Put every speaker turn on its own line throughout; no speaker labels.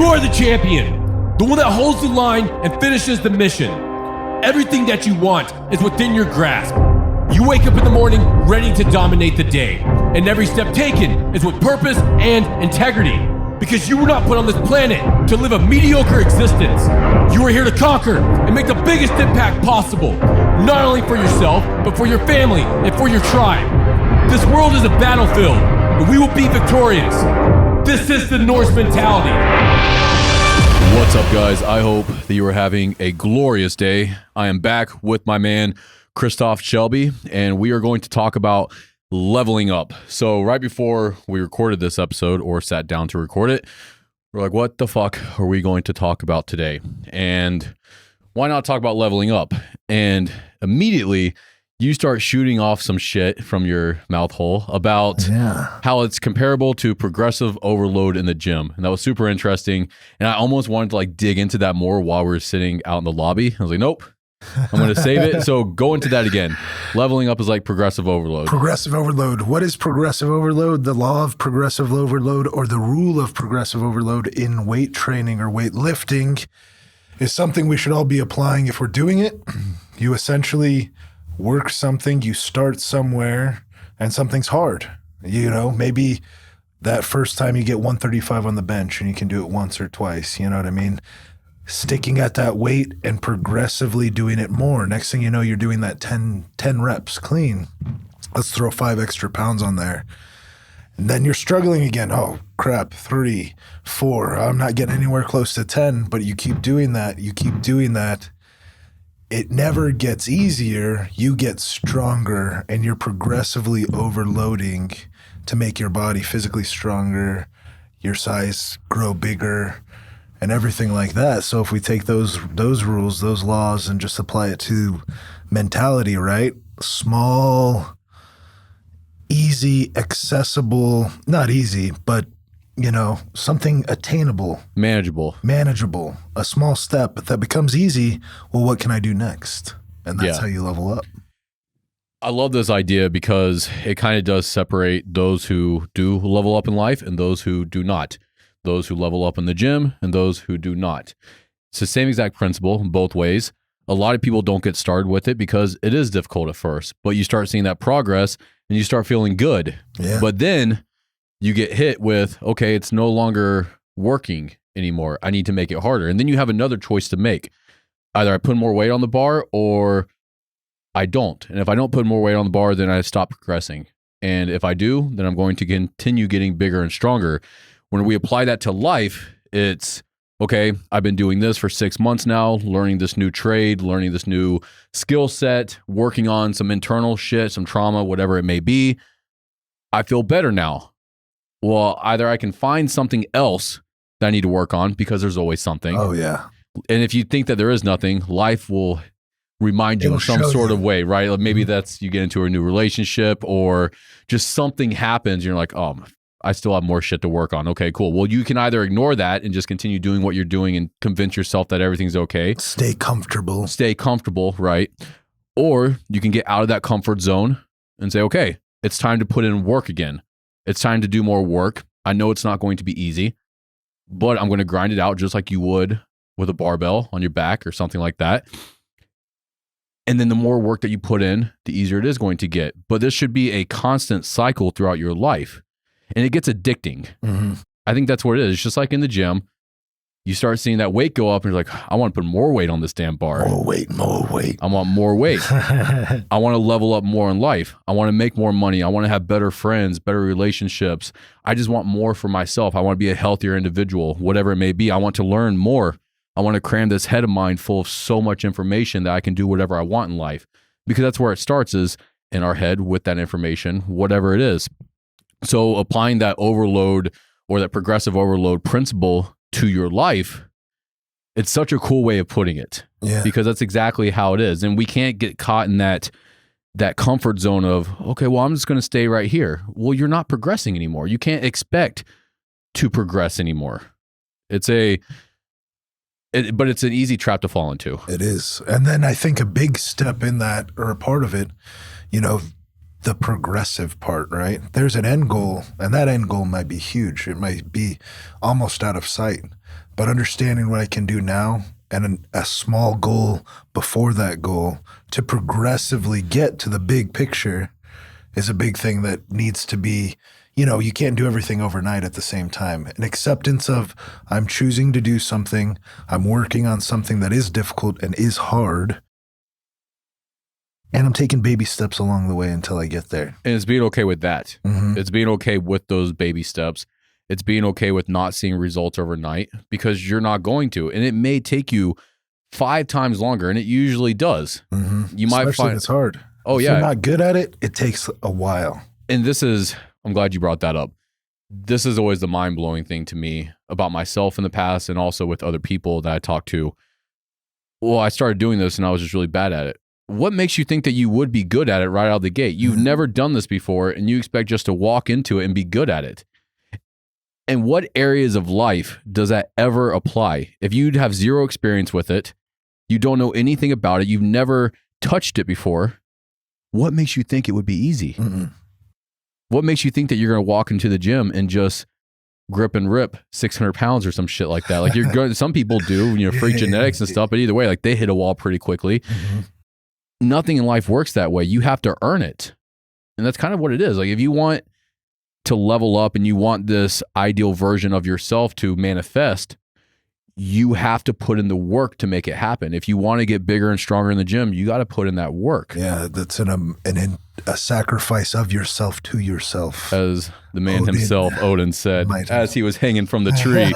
are the champion, the one that holds the line and finishes the mission. Everything that you want is within your grasp. You wake up in the morning ready to dominate the day, and every step taken is with purpose and integrity. Because you were not put on this planet to live a mediocre existence. You are here to conquer and make the biggest impact possible, not only for yourself, but for your family and for your tribe. This world is a battlefield, and we will be victorious. This is the Norse mentality.
What's up, guys? I hope that you are having a glorious day. I am back with my man, Kristoff Shelby, and we are going to talk about leveling up. So right before we recorded this episode or sat down to record it, we're like, what the fuck are we going to talk about today? And why not talk about leveling up? And immediately you start shooting off some shit from your mouth hole about how it's comparable to progressive overload in the gym. And that was super interesting. And I almost wanted to like dig into that more while we were sitting out in the lobby. I was like, nope. I'm going to save it. So go into that again. Leveling up is like progressive overload.
Progressive overload. What is progressive overload? The law of progressive overload or the rule of progressive overload in weight training or weightlifting is something we should all be applying if we're doing it. You essentially work something, you start somewhere, and something's hard. You know, maybe that first time you get 135 on the bench and you can do it once or twice. You know what I mean? Sticking at that weight and progressively doing it more. Next thing you know, you're doing that 10 reps clean. Let's throw 5 extra pounds on there. And then you're struggling again. Oh, crap, 3, 4. I'm not getting anywhere close to 10, but you keep doing that. You keep doing that. It never gets easier. You get stronger, and you're progressively overloading to make your body physically stronger, your size grow bigger, and everything like that. So if we take those rules, those laws, and just apply it to mentality, right? Small, easy, accessible, not easy, but, you know, something attainable.
Manageable.
A small step that becomes easy. Well, what can I do next? And that's how you level up.
I love this idea because it kind of does separate those who do level up in life and those who do not. Those who level up in the gym and those who do not. It's the same exact principle both ways. A lot of people don't get started with it because it is difficult at first, but you start seeing that progress and you start feeling good. Yeah. But then you get hit with, okay, it's no longer working anymore. I need to make it harder. And then you have another choice to make. Either I put more weight on the bar or I don't. And if I don't put more weight on the bar, then I stop progressing. And if I do, then I'm going to continue getting bigger and stronger. When we apply that to life, it's, okay, I've been doing this for 6 months now, learning this new trade, learning this new skill set, working on some internal shit, some trauma, whatever it may be. I feel better now. Well, either I can find something else that I need to work on because there's always something.
Oh, yeah.
And if you think that there is nothing, life will remind you in some sort of way, right? Like maybe that's you get into a new relationship or just something happens. And you're like, oh, I still have more shit to work on. Okay, cool. Well, you can either ignore that and just continue doing what you're doing and convince yourself that everything's okay.
Stay comfortable,
right? Or you can get out of that comfort zone and say, okay, it's time to put in work again. It's time to do more work. I know it's not going to be easy, but I'm going to grind it out just like you would with a barbell on your back or something like that. And then the more work that you put in, the easier it is going to get. But this should be a constant cycle throughout your life. And it gets addicting. Mm-hmm. I think that's what it is. It's just like in the gym. You start seeing that weight go up and you're like, I want to put more weight on this damn bar.
More weight.
I want more weight. I want to level up more in life. I want to make more money. I want to have better friends, better relationships. I just want more for myself. I want to be a healthier individual, whatever it may be. I want to learn more. I want to cram this head of mine full of so much information that I can do whatever I want in life. Because that's where it starts, is in our head with that information, whatever it is. So applying that overload or that progressive overload principle to your life, it's such a cool way of putting it. Yeah. Because that's exactly how it is. And we can't get caught in that comfort zone of, okay, well, I'm just going to stay right here. Well, you're not progressing anymore. You can't expect to progress anymore. But it's an easy trap to fall into.
It is. And then I think a big step in that, or a part of it, you know, the progressive part, right? There's an end goal, and that end goal might be huge. It might be almost out of sight. But understanding what I can do now and a small goal before that goal to progressively get to the big picture is a big thing that needs to be, you can't do everything overnight at the same time. An acceptance of I'm choosing to do something, I'm working on something that is difficult and is hard, and I'm taking baby steps along the way until I get there.
And it's being okay with that.
Mhm.
It's being okay with those baby steps. It's being okay with not seeing results overnight because you're not going to. And it may take you 5 times longer, and it usually does.
Mhm.
You might
Especially
find
if it's hard.
Oh,
if
yeah.
you're not good at it, it takes a while.
And I'm glad you brought that up. This is always the mind-blowing thing to me about myself in the past and also with other people that I talk to. Well, I started doing this and I was just really bad at it. What makes you think that you would be good at it right out of the gate? You've never done this before and you expect just to walk into it and be good at it. And what areas of life does that ever apply? If you have zero experience with it, you don't know anything about it, you've never touched it before, what makes you think it would be easy?
Mm-mm.
What makes you think that you're going to walk into the gym and just grip and rip 600 pounds or some shit like that? Like you're going, some people do, freak genetics and stuff, but either way, like they hit a wall pretty quickly.
Mhm.
Nothing in life works that way. You have to earn it. And that's kind of what it is. Like if you want to level up and you want this ideal version of yourself to manifest, you have to put in the work to make it happen. If you want to get bigger and stronger in the gym, you got to put in that work.
Yeah, that's a sacrifice of yourself to yourself.
As the man himself, Odin said,
Might
as he was hanging from the tree.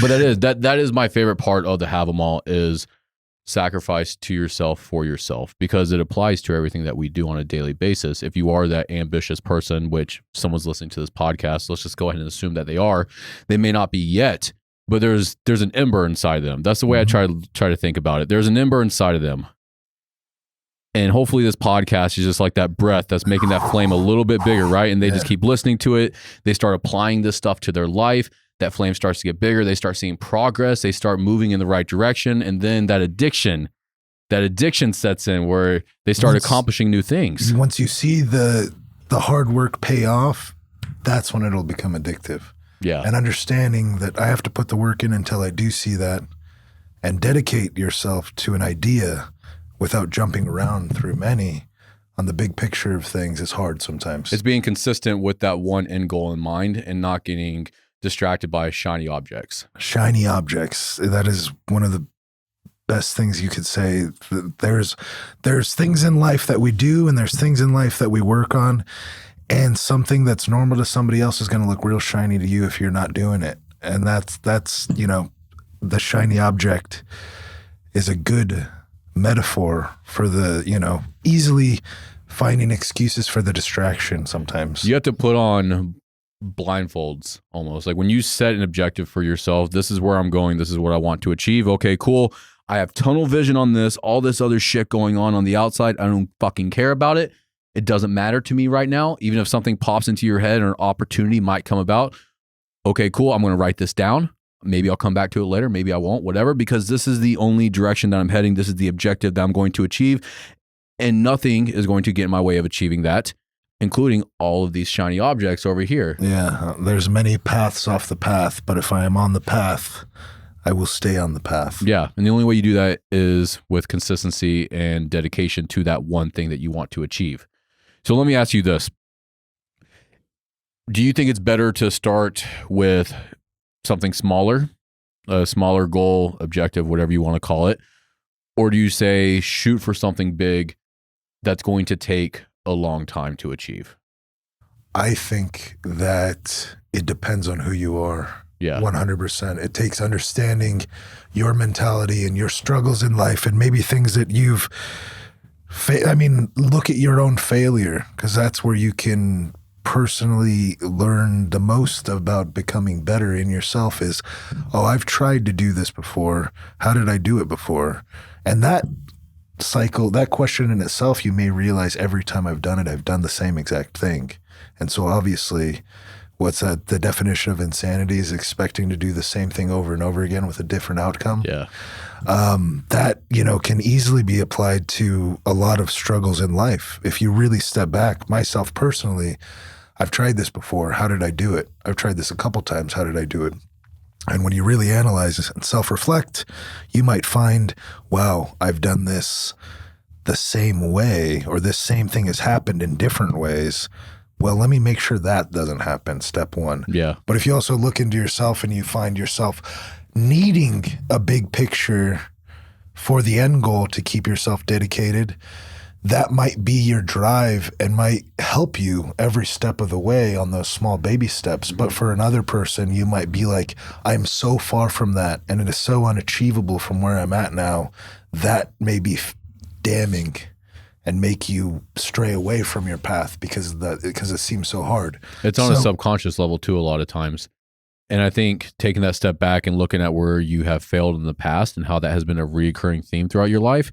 But that is my favorite part of the Have 'Em All is sacrifice to yourself for yourself, because it applies to everything that we do on a daily basis. If you are that ambitious person, which someone's listening to this podcast, let's just go ahead and assume that they are. They may not be yet, but there's an ember inside of them. That's the way I try to think about it. There's an ember inside of them. And hopefully this podcast is just like that breath that's making that flame a little bit bigger, right? And they just keep listening to it. They start applying this stuff to their life. That flame starts to get bigger. They start seeing progress. They start moving in the right direction. And then that addiction sets in where they start accomplishing new things.
Once you see the hard work pay off, that's when it'll become addictive.
Yeah.
And understanding that I have to put the work in until I do see that, and dedicate yourself to an idea without jumping around through many on the big picture of things is hard sometimes.
It's being consistent with that one end goal in mind and not getting distracted by shiny objects.
Shiny objects. That is one of the best things you could say. There's things in life that we do and there's things in life that we work on, and something that's normal to somebody else is going to look real shiny to you if you're not doing it. And that's the shiny object is a good metaphor for the, easily finding excuses for the distraction sometimes.
You have to put on blindfolds almost. Like when you set an objective for yourself, this is where I'm going, this is what I want to achieve. Okay, cool. I have tunnel vision on this, all this other shit going on the outside. I don't fucking care about it. It doesn't matter to me right now. Even if something pops into your head or an opportunity might come about. Okay, cool. I'm going to write this down. Maybe I'll come back to it later. Maybe I won't, whatever, because this is the only direction that I'm heading. This is the objective that I'm going to achieve. And nothing is going to get in my way of achieving that, including all of these shiny objects over here.
Yeah, there's many paths off the path, but if I am on the path, I will stay on the path.
Yeah, and the only way you do that is with consistency and dedication to that one thing that you want to achieve. So let me ask you this. Do you think it's better to start with something smaller, a smaller goal, objective, whatever you want to call it? Or do you say shoot for something big that's going to take a long time to achieve?
I think that it depends on who you are.
Yeah.
100%. It takes understanding your mentality and your struggles in life and maybe things that you've look at your own failure, because that's where you can personally learn the most about becoming better in yourself is, I've tried to do this before. How did I do it before? And that cycle, that question in itself, you may realize every time I've done it, I've done the same exact thing. And so obviously what's that? The definition of insanity is expecting to do the same thing over and over again with a different outcome.
Yeah.
That, you know, can easily be applied to a lot of struggles in life. If you really step back, myself personally, I've tried this before. How did I do it? I've tried this a couple times. How did I do it? And when you really analyze this and self-reflect, you might find, wow, I've done this the same way, or this same thing has happened in different ways. Well, let me make sure that doesn't happen, step one.
Yeah.
But if you also look into yourself and you find yourself needing a big picture for the end goal to keep yourself dedicated, that might be your drive and might help you every step of the way on those small baby steps. But for another person, you might be like, I'm so far from that, and it is so unachievable from where I'm at now. That may be damning and make you stray away from your path because it seems so hard.
It's on a subconscious level too, a lot of times. And I think taking that step back and looking at where you have failed in the past and how that has been a recurring theme throughout your life,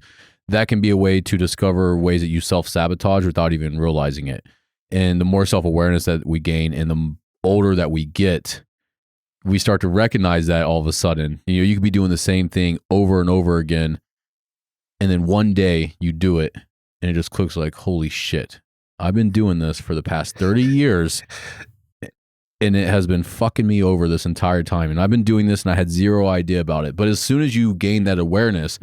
that can be a way to discover ways that you self-sabotage without even realizing it. And the more self-awareness that we gain and the older that we get, we start to recognize that all of a sudden. You know, you could be doing the same thing over and over again, and then one day you do it, and it just clicks like, holy shit, I've been doing this for the past 30 years, and it has been fucking me over this entire time. And I've been doing this and I had zero idea about it. But as soon as you gain that awareness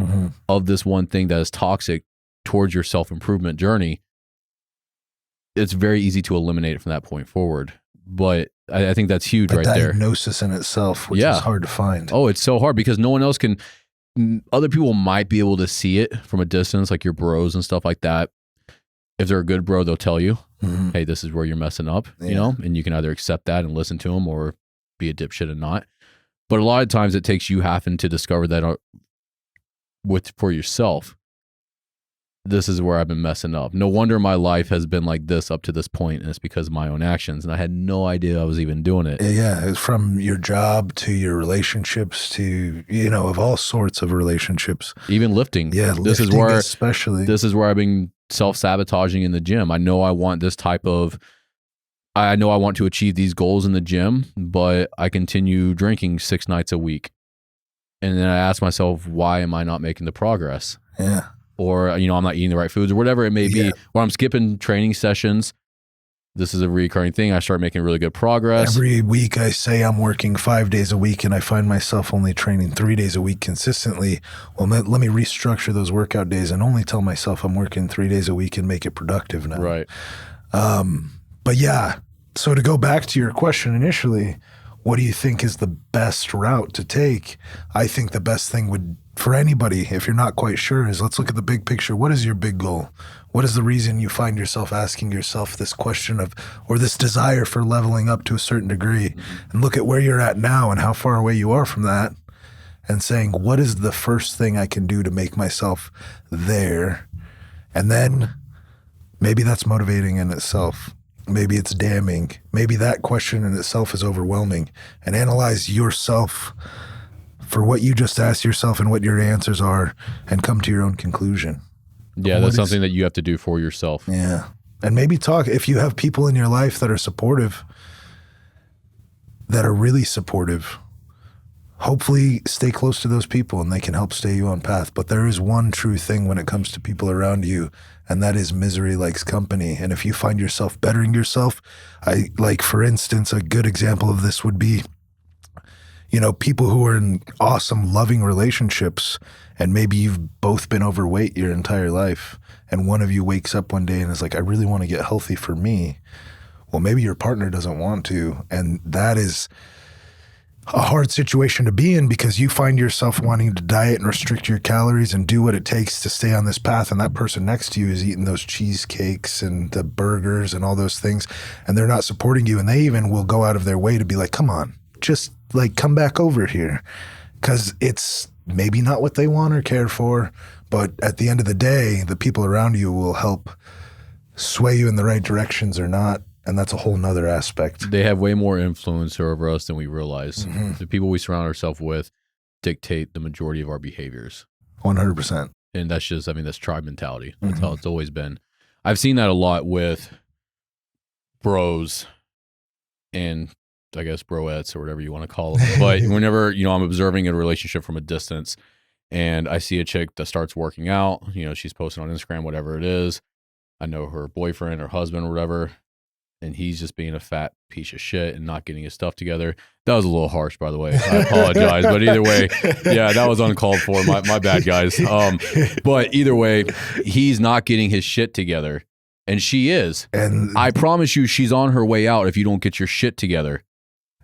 of this one thing that is toxic towards your self-improvement journey, it's very easy to eliminate it from that point forward. But I think that's huge right there.
Diagnosis in itself, which is hard to find.
Oh, it's so hard because no one else can. Other people might be able to see it from a distance, like your bros and stuff like that. If they're a good bro, they'll tell you, hey, this is where you're messing up, you know, and you can either accept that and listen to them or be a dipshit and not. But a lot of times it takes you having to discover that for yourself. This is where I've been messing up. No wonder my life has been like this up to this point, and it's because of my own actions. And I had no idea I was even doing it.
Yeah, from your job to your relationships to, you know, of all sorts of relationships.
Even lifting.
Yeah,
this
lifting
is where
especially.
This is where I've been self-sabotaging in the gym. I know I want to achieve these goals in the gym, but I continue drinking 6 nights a week. And then I ask myself, why am I not making the progress?
Yeah.
Or, you know, I'm not eating the right foods or whatever it may be, or I'm skipping training sessions. This is a recurring thing. I start making really good progress.
Every week I say I'm working 5 days a week and I find myself only training 3 days a week consistently. Well, let me restructure those workout days and only tell myself I'm working 3 days a week and make it productive now.
Right.
But yeah, so to go back to your question initially, what do you think is the best route to take? I think the best thing would, for anybody, if you're not quite sure, is let's look at the big picture. What is your big goal? What is the reason you find yourself asking yourself this question of, or this desire for leveling up to a certain degree? And look at where you're at now and how far away you are from that, and saying, what is the first thing I can do to make myself there? And then maybe that's motivating in itself. Maybe it's damning. Maybe that question in itself is overwhelming. And analyze yourself for what you just asked yourself and what your answers are, and come to your own conclusion.
Yeah, that's something that you have to do for yourself.
Yeah. And maybe talk, if you have people in your life that are supportive, that are really supportive, hopefully stay close to those people and they can help stay you on path. But there is one true thing when it comes to people around you, and that is misery likes company. And if you find yourself bettering yourself, for instance, a good example of this would be, you know, people who are in awesome, loving relationships, and maybe you've both been overweight your entire life, and one of you wakes up one day and is like, I really want to get healthy for me. Well, maybe your partner doesn't want to, and that is a hard situation to be in, because you find yourself wanting to diet and restrict your calories and do what it takes to stay on this path, and that person next to you is eating those cheesecakes and the burgers and all those things, and they're not supporting you, and they even will go out of their way to be like, come on, just like come back over here, because it's maybe not what they want or care for. But at the end of the day, the people around you will help sway you in the right directions or not. And that's a whole nother aspect.
They have way more influence over us than we realize. The people we surround ourselves with dictate the majority of our behaviors.
100%.
And that's just, that's tribe mentality. That's how it's always been. I've seen that a lot with bros and I guess broettes or whatever you want to call them. But whenever, I'm observing a relationship from a distance and I see a chick that starts working out, she's posting on Instagram, whatever it is. I know her boyfriend or husband or whatever, and he's just being a fat piece of shit and not getting his stuff together. That was a little harsh, by the way. I apologize. But either way, yeah, that was uncalled for. My bad, guys. But either way, he's not getting his shit together. And she is. And I promise you, she's on her way out if you don't get your shit together.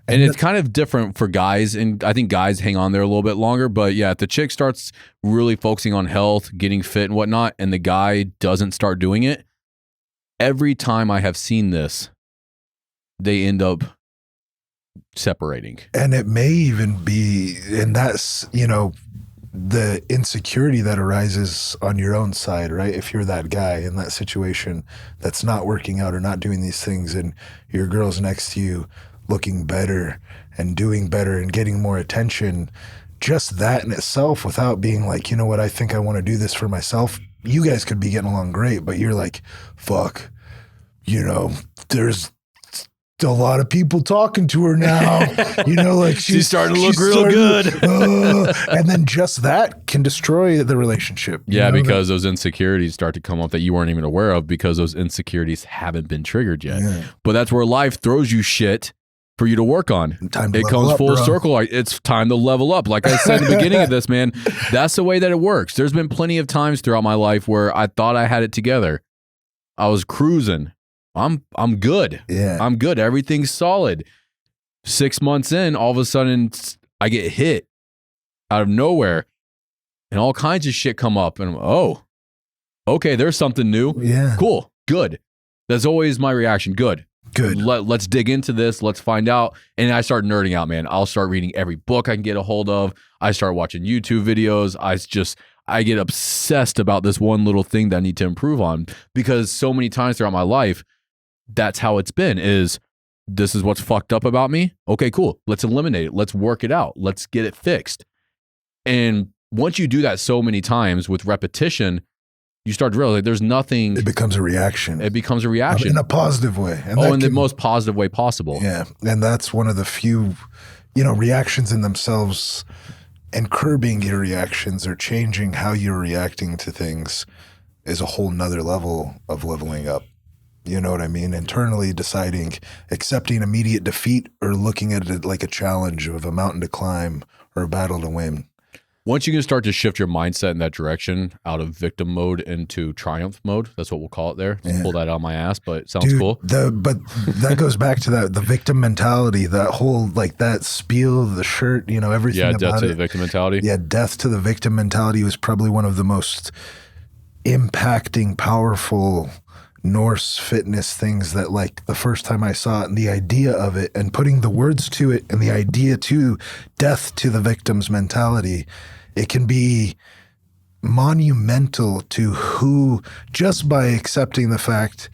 And it's kind of different for guys. And I think guys hang on there a little bit longer. But yeah, if the chick starts really focusing on health, getting fit and whatnot, and the guy doesn't start doing it, every time I have seen this, they end up separating.
And it may even be, and that's, the insecurity that arises on your own side, right? If you're that guy in that situation that's not working out or not doing these things, and your girl's next to you looking better and doing better and getting more attention, just that in itself, without being like, you know what, I think I want to do this for myself. You guys could be getting along great, but you're like, fuck, there's a lot of people talking to her now, like she's
starting to look real good.
And then just that can destroy the relationship.
Yeah, because those insecurities start to come up that you weren't even aware of because those insecurities haven't been triggered yet. Yeah. But that's where life throws you shit for you to work on. It comes full circle. Like, it's time to level up. Like I said in the beginning of this, man, that's the way that it works. There's been plenty of times throughout my life where I thought I had it together. I was cruising. I'm good.
Yeah.
I'm good. Everything's solid. 6 months in, all of a sudden I get hit out of nowhere and all kinds of shit come up and okay, there's something new.
Yeah.
Cool. Good. That's always my reaction. Good.
Good.
Let's dig into this. Let's find out. And I start nerding out, man. I'll start reading every book I can get a hold of. I start watching YouTube videos. I get obsessed about this one little thing that I need to improve on because so many times throughout my life, that's how it's been this is what's fucked up about me. Okay, cool. Let's eliminate it. Let's work it out. Let's get it fixed. And once you do that so many times with repetition, you start to realize there's nothing.
It becomes a reaction.
It becomes a reaction.
In a positive way.
And in the most positive way possible.
Yeah. And that's one of the few, reactions in themselves, and curbing your reactions or changing how you're reacting to things is a whole nother level of leveling up. You know what I mean? Internally deciding, accepting immediate defeat or looking at it like a challenge of a mountain to climb or a battle to win.
Once you can start to shift your mindset in that direction out of victim mode into triumph mode, that's what we'll call it there. Yeah. Pull that out of my ass, but it sounds cool.
But that goes back to the victim mentality, that whole, like that spiel, the shirt, everything about it.
Yeah, death to the victim mentality.
Yeah, death to the victim mentality was probably one of the most impacting, powerful Norse fitness things that, like, the first time I saw it and the idea of it and putting the words to it and the idea to death to the victim's mentality, it can be monumental to who, just by accepting the fact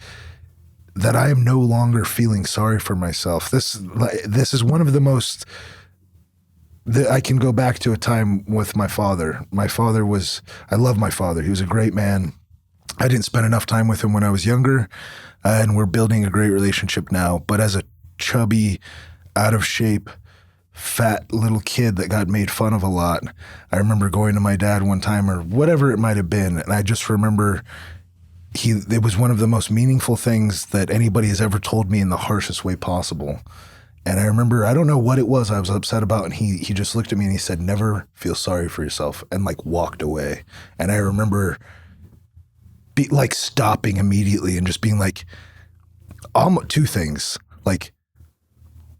that I am no longer feeling sorry for myself. This is one of the most, I can go back to a time with my father. I love my father. He was a great man. I didn't spend enough time with him when I was younger, and we're building a great relationship now. But as a chubby, out of shape, fat little kid that got made fun of a lot, I remember going to my dad one time, or whatever it might have been, and I just remember it was one of the most meaningful things that anybody has ever told me in the harshest way possible. And I remember, I don't know what it was I was upset about, and he just looked at me and he said, "Never feel sorry for yourself," and like walked away. And I remember stopping immediately and just being like, two things, like,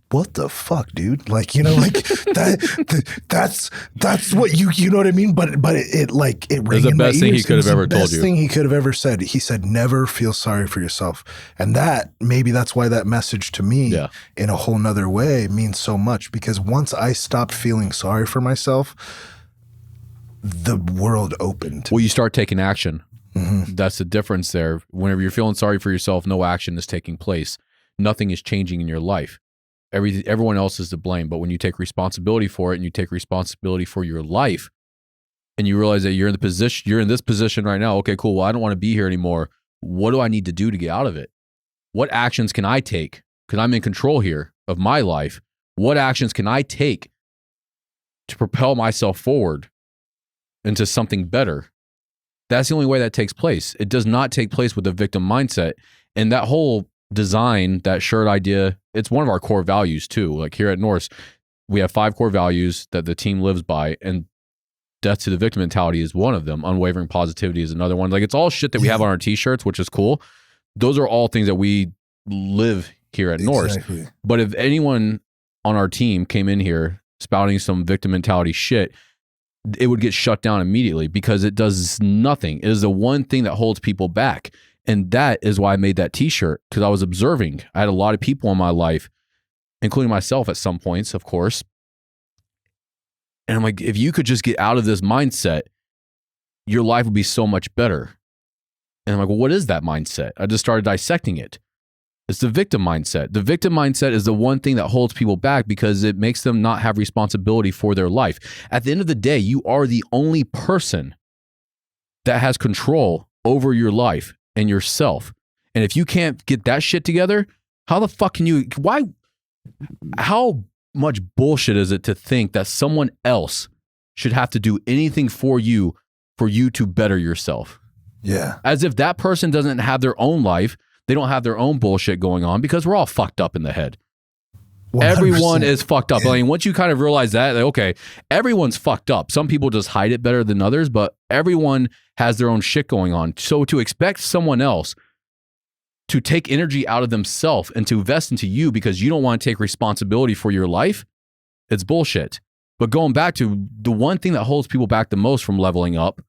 what the fuck, dude? Like, that's what you know what I mean? But it rang
the
in my
best thing
ears.
he could have ever told you.
The best thing he could have ever said. He said, "Never feel sorry for yourself." And maybe that's why that message to me in a whole nother way means so much, because once I stopped feeling sorry for myself, the world opened.
Well, you start taking action.
Mm-hmm.
That's the difference there. Whenever you're feeling sorry for yourself, no action is taking place. Nothing is changing in your life. Everyone else is to blame. But when you take responsibility for it, and you take responsibility for your life, and you realize that you're in this position right now. Okay, cool. Well, I don't want to be here anymore. What do I need to do to get out of it? What actions can I take? Because I'm in control here. of my life, what actions can I take to propel myself forward into something better? That's the only way that takes place. It does not take place with the victim mindset. And that whole design, that shirt idea, it's one of our core values too. Like here at Norse, we have 5 core values that the team lives by, and death to the victim mentality is one of them. Unwavering positivity is another one. Like, it's all shit that we have on our t-shirts, which is cool. Those are all things that we live here at Norse. But if anyone on our team came in here spouting some victim mentality shit, it would get shut down immediately because it does nothing. It is the one thing that holds people back. And that is why I made that t-shirt, because I was observing. I had a lot of people in my life, including myself at some points, of course. And I'm like, if you could just get out of this mindset, your life would be so much better. And I'm like, well, what is that mindset? I just started dissecting it. It's the victim mindset. The victim mindset is the one thing that holds people back because it makes them not have responsibility for their life. At the end of the day, you are the only person that has control over your life and yourself. And if you can't get that shit together, how the fuck can you, how much bullshit is it to think that someone else should have to do anything for you to better yourself?
Yeah.
As if that person doesn't have their own life. They don't have their own bullshit going on, because we're all fucked up in the head. 100%. Everyone is fucked up. Yeah. I mean, once you kind of realize that, like, okay, everyone's fucked up. Some people just hide it better than others, but everyone has their own shit going on. So to expect someone else to take energy out of themselves and to invest into you because you don't want to take responsibility for your life, it's bullshit. But going back to the one thing that holds people back the most from leveling up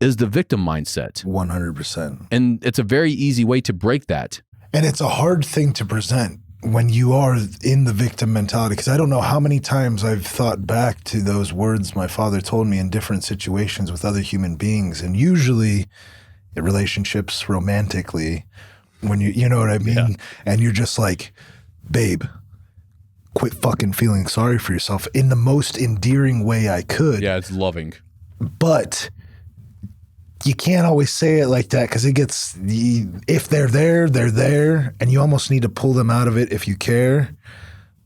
is the victim mindset.
100%.
And it's a very easy way to break that.
And it's a hard thing to present when you are in the victim mentality, because I don't know how many times I've thought back to those words my father told me in different situations with other human beings, and usually in relationships romantically, when you know what I mean? Yeah. And you're just like, babe, quit fucking feeling sorry for yourself, in the most endearing way I could.
Yeah, it's loving.
But you can't always say it like that, because it gets, if they're there, and you almost need to pull them out of it if you care.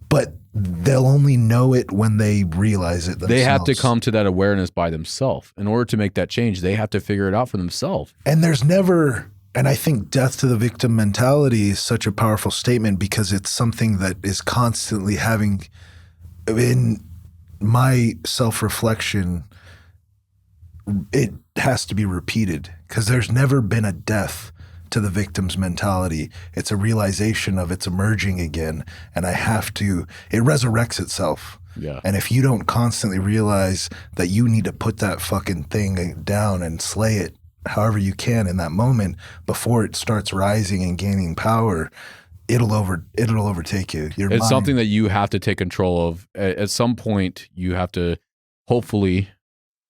But they'll only know it when they realize it themselves.
They have to come to that awareness by themselves. In order to make that change, they have to figure it out for themselves.
And there's never, and I think death to the victim mentality is such a powerful statement, because it's something that is constantly having, in my self-reflection, it has to be repeated, because there's never been a death to the victim's mentality. It's a realization of it's emerging again, and it resurrects itself.
Yeah.
And if you don't constantly realize that you need to put that fucking thing down and slay it however you can in that moment before it starts rising and gaining power, it'll overtake you. It's
mind. Something that you have to take control of. At some point, you have to hopefully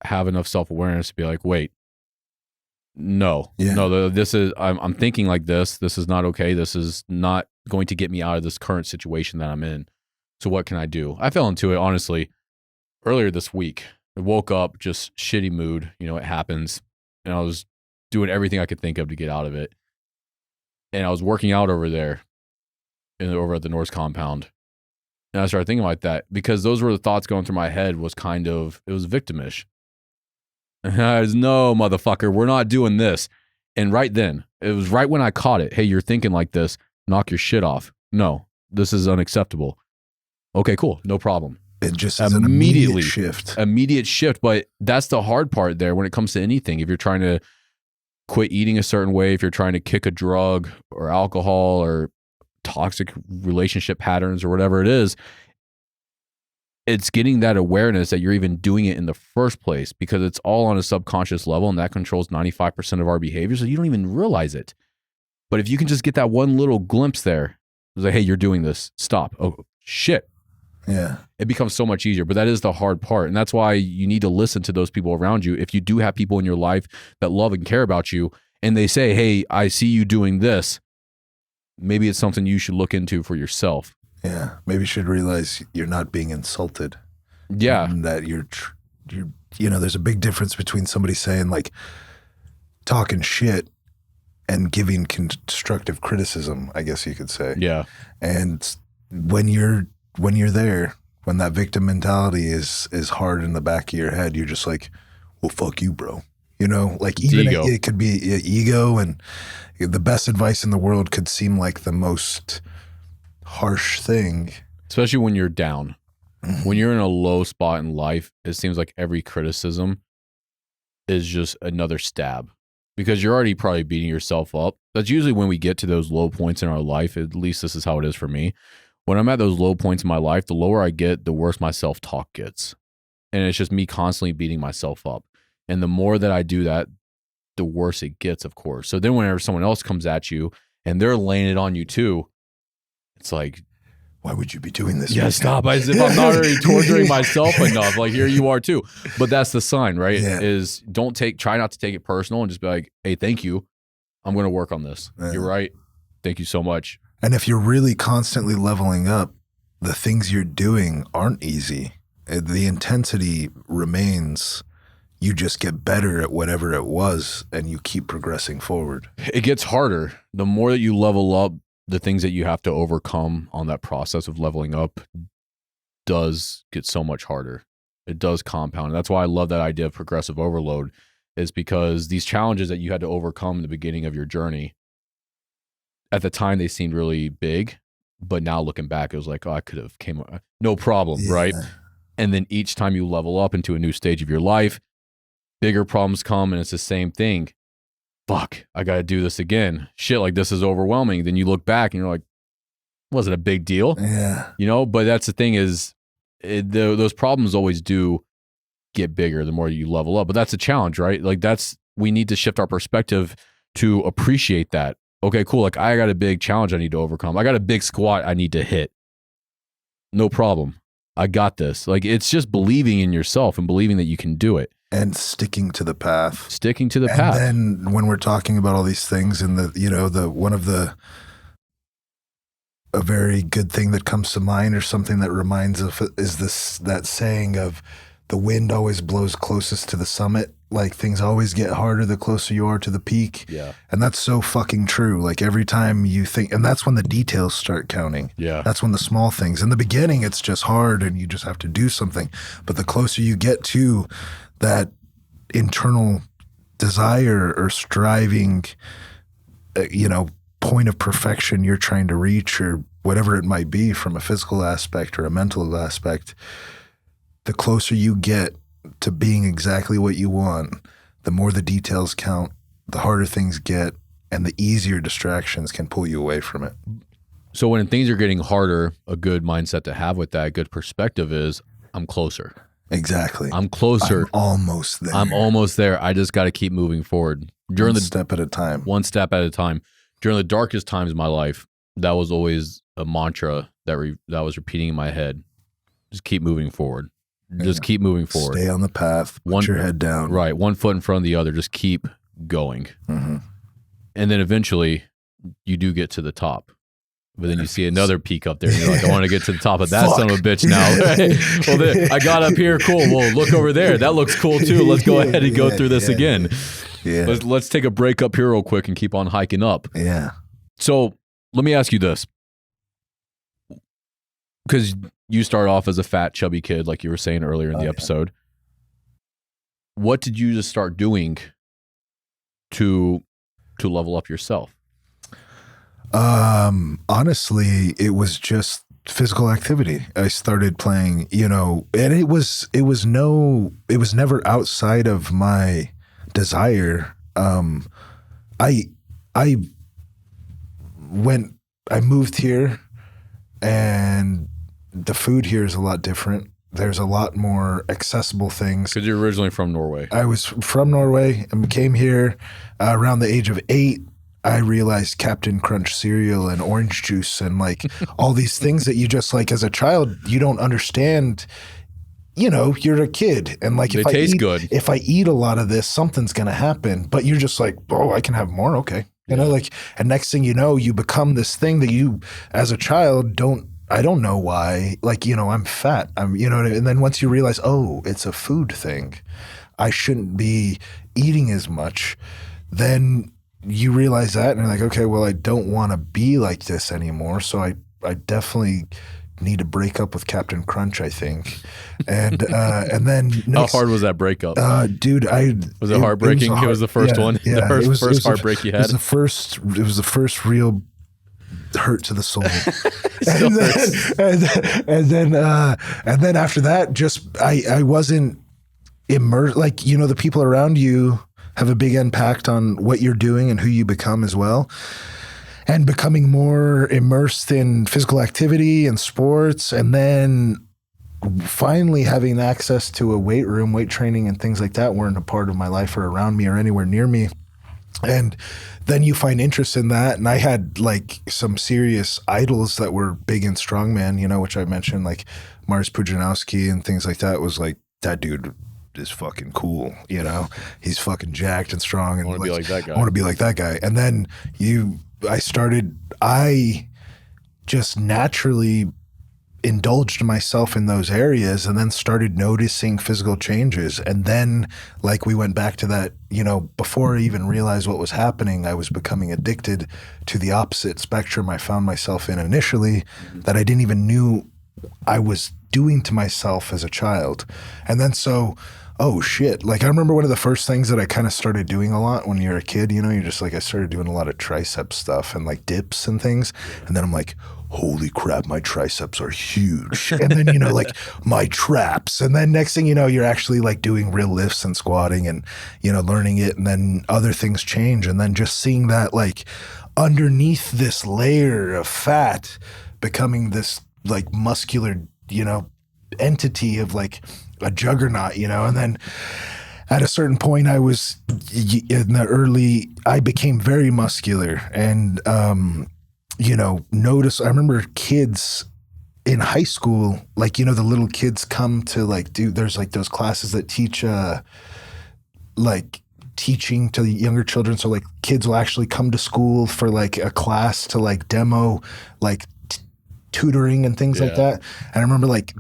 have enough self-awareness to be like, wait, no, this is, I'm thinking like this. This is not okay. This is not going to get me out of this current situation that I'm in. So what can I do? I fell into it, honestly, earlier this week. I woke up just shitty mood. You know, it happens. And I was doing everything I could think of to get out of it. And I was working out over there, over at the Norse compound. And I started thinking like that, because those were the thoughts going through my head. Was kind of, it was victimish. And I was, no, motherfucker, we're not doing this. And right then, it was right when I caught it. Hey, you're thinking like this. Knock your shit off. No, this is unacceptable. Okay, cool. No problem.
It just is an immediate shift.
Immediate shift. But that's the hard part there when it comes to anything. If you're trying to quit eating a certain way, if you're trying to kick a drug or alcohol or toxic relationship patterns or whatever it is, it's getting that awareness that you're even doing it in the first place, because it's all on a subconscious level, and that controls 95% of our behavior. So you don't even realize it. But if you can just get that one little glimpse there, it's like, hey, you're doing this. Stop. Oh, shit.
Yeah.
It becomes so much easier. But that is the hard part. And that's why you need to listen to those people around you. If you do have people in your life that love and care about you, and they say, hey, I see you doing this, maybe it's something you should look into for yourself.
Yeah, maybe you should realize you're not being insulted.
Yeah.
And that you're, there's a big difference between somebody saying, like, talking shit and giving constructive criticism, I guess you could say.
Yeah.
And when you're there, when that victim mentality is hard in the back of your head, you're just like, well, fuck you, bro. Like even
ego.
it could be ego, and the best advice in the world could seem like the most harsh thing.
Especially when you're down. When you're in a low spot in life, it seems like every criticism is just another stab because you're already probably beating yourself up. That's usually when we get to those low points in our life. At least this is how it is for me. When I'm at those low points in my life, the lower I get, the worse my self-talk gets. And it's just me constantly beating myself up. And the more that I do that, the worse it gets, of course. So then whenever someone else comes at you and they're laying it on you too, it's like,
why would you be doing this?
Yeah, stop. As if I'm not already torturing myself enough. Like, here you are too. But that's the sign, right?
Yeah.
Is try not to take it personal and just be like, hey, thank you. I'm going to work on this. You're right. Thank you so much.
And if you're really constantly leveling up, the things you're doing aren't easy. The intensity remains. You just get better at whatever it was and you keep progressing forward.
It gets harder. The more that you level up, the things that you have to overcome on that process of leveling up does get so much harder. It does compound. That's why I love that idea of progressive overload, is because these challenges that you had to overcome in the beginning of your journey, at the time they seemed really big, but now looking back, it was like, oh, I could have came, no problem, right? And then each time you level up into a new stage of your life, bigger problems come and it's the same thing. Fuck, I got to do this again. Shit, like this is overwhelming. Then you look back and you're like, was it a big deal?
Yeah.
But that's the thing is those problems always do get bigger the more you level up. But that's a challenge, right? Like we need to shift our perspective to appreciate that. Okay, cool. Like I got a big challenge I need to overcome. I got a big squat I need to hit. No problem. I got this. Like it's just believing in yourself and believing that you can do it.
And sticking to the path.
Sticking to the path.
And then when we're talking about all these things and a very good thing that comes to mind or something that reminds of is that saying of the wind always blows closest to the summit. Like things always get harder the closer you are to the peak.
Yeah.
And that's so fucking true. Like every time you think, and that's when the details start counting.
Yeah.
That's when the small things, in the beginning, it's just hard and you just have to do something. But the closer you get to that internal desire or striving, point of perfection you're trying to reach or whatever it might be from a physical aspect or a mental aspect, the closer you get to being exactly what you want, the more the details count, the harder things get, and the easier distractions can pull you away from it.
So when things are getting harder, a good mindset to have with that, good perspective is, I'm closer.
Exactly.
I'm closer.
I'm almost there.
I'm almost there. I just got to keep moving forward.
One step at a time.
One step at a time. During the darkest times of my life, that was always a mantra that was repeating in my head. Just keep moving forward. Just keep moving forward.
Stay on the path. Put your head down.
Right. One foot in front of the other. Just keep going.
Mm-hmm.
And then eventually you do get to the top. But then you see another peak up there and you're like, I want to get to the top of that son of a bitch now. Well, then, I got up here. Cool. Well, look over there. That looks cool too. Let's go ahead and go through this again.
Yeah.
Let's take a break up here real quick and keep on hiking up.
Yeah.
So let me ask you this. Because you start off as a fat, chubby kid, like you were saying earlier in the episode. What did you just start doing to level up yourself?
Honestly, it was just physical activity. I started playing, and it was never outside of my desire. I moved here and the food here is a lot different. There's a lot more accessible things.
Because you're originally from Norway.
I was from Norway and came here around the age of 8. I realized Captain Crunch cereal and orange juice and like all these things that you just like as a child, you don't understand. You're a kid and like
they taste good.
If I eat a lot of this, something's going to happen. But you're just like, oh, I can have more. Okay. And next thing you know, you become this thing that you as a child I don't know why, I'm fat. And then once you realize, oh, it's a food thing, I shouldn't be eating as much, then you realize that and you're like, okay, well, I don't want to be like this anymore. So I I definitely need to break up with Captain Crunch, I think. And then
How hard was that breakup?
Dude,
Was it heartbreaking? It was the first one.
Yeah,
The first heartbreak you had.
It was the first real hurt to the soul. and then after that, just I wasn't immersed. Like, you know, the people around you have a big impact on what you're doing and who you become as well. And becoming more immersed in physical activity and sports, and then finally having access to a weight room, weight training and things like that weren't a part of my life or around me or anywhere near me. And then you find interest in that. And I had like some serious idols that were big in strongman, you know, which I mentioned, like Mars Pujanowski and things like that. It was like, that dude is fucking cool, you know? He's fucking jacked and strong. And
I want to be like that guy.
I want to be like that guy. And then I just naturally indulged myself in those areas and then started noticing physical changes. And then, like, we went back to that, you know, before I even realized what was happening, I was becoming addicted to the opposite spectrum I found myself in initially that I didn't even knew I was doing to myself as a child. And then oh shit. Like, I remember one of the first things that I kind of started doing a lot when you're a kid, you know, you're just like, I started doing a lot of tricep stuff and like dips and things. And then I'm like, holy crap, my triceps are huge. And then, you know, like my traps. And then next thing you know, you're actually like doing real lifts and squatting and, you know, learning it. And then other things change. And then just seeing that like underneath this layer of fat becoming this like muscular, you know, entity of like a juggernaut, you know. And then at a certain point I became very muscular and, you know, I remember kids in high school, like, you know, the little kids come to like there's like those classes that teach, like teaching to the younger children. So like kids will actually come to school for like a class to like demo, like tutoring and things like that. And I remember like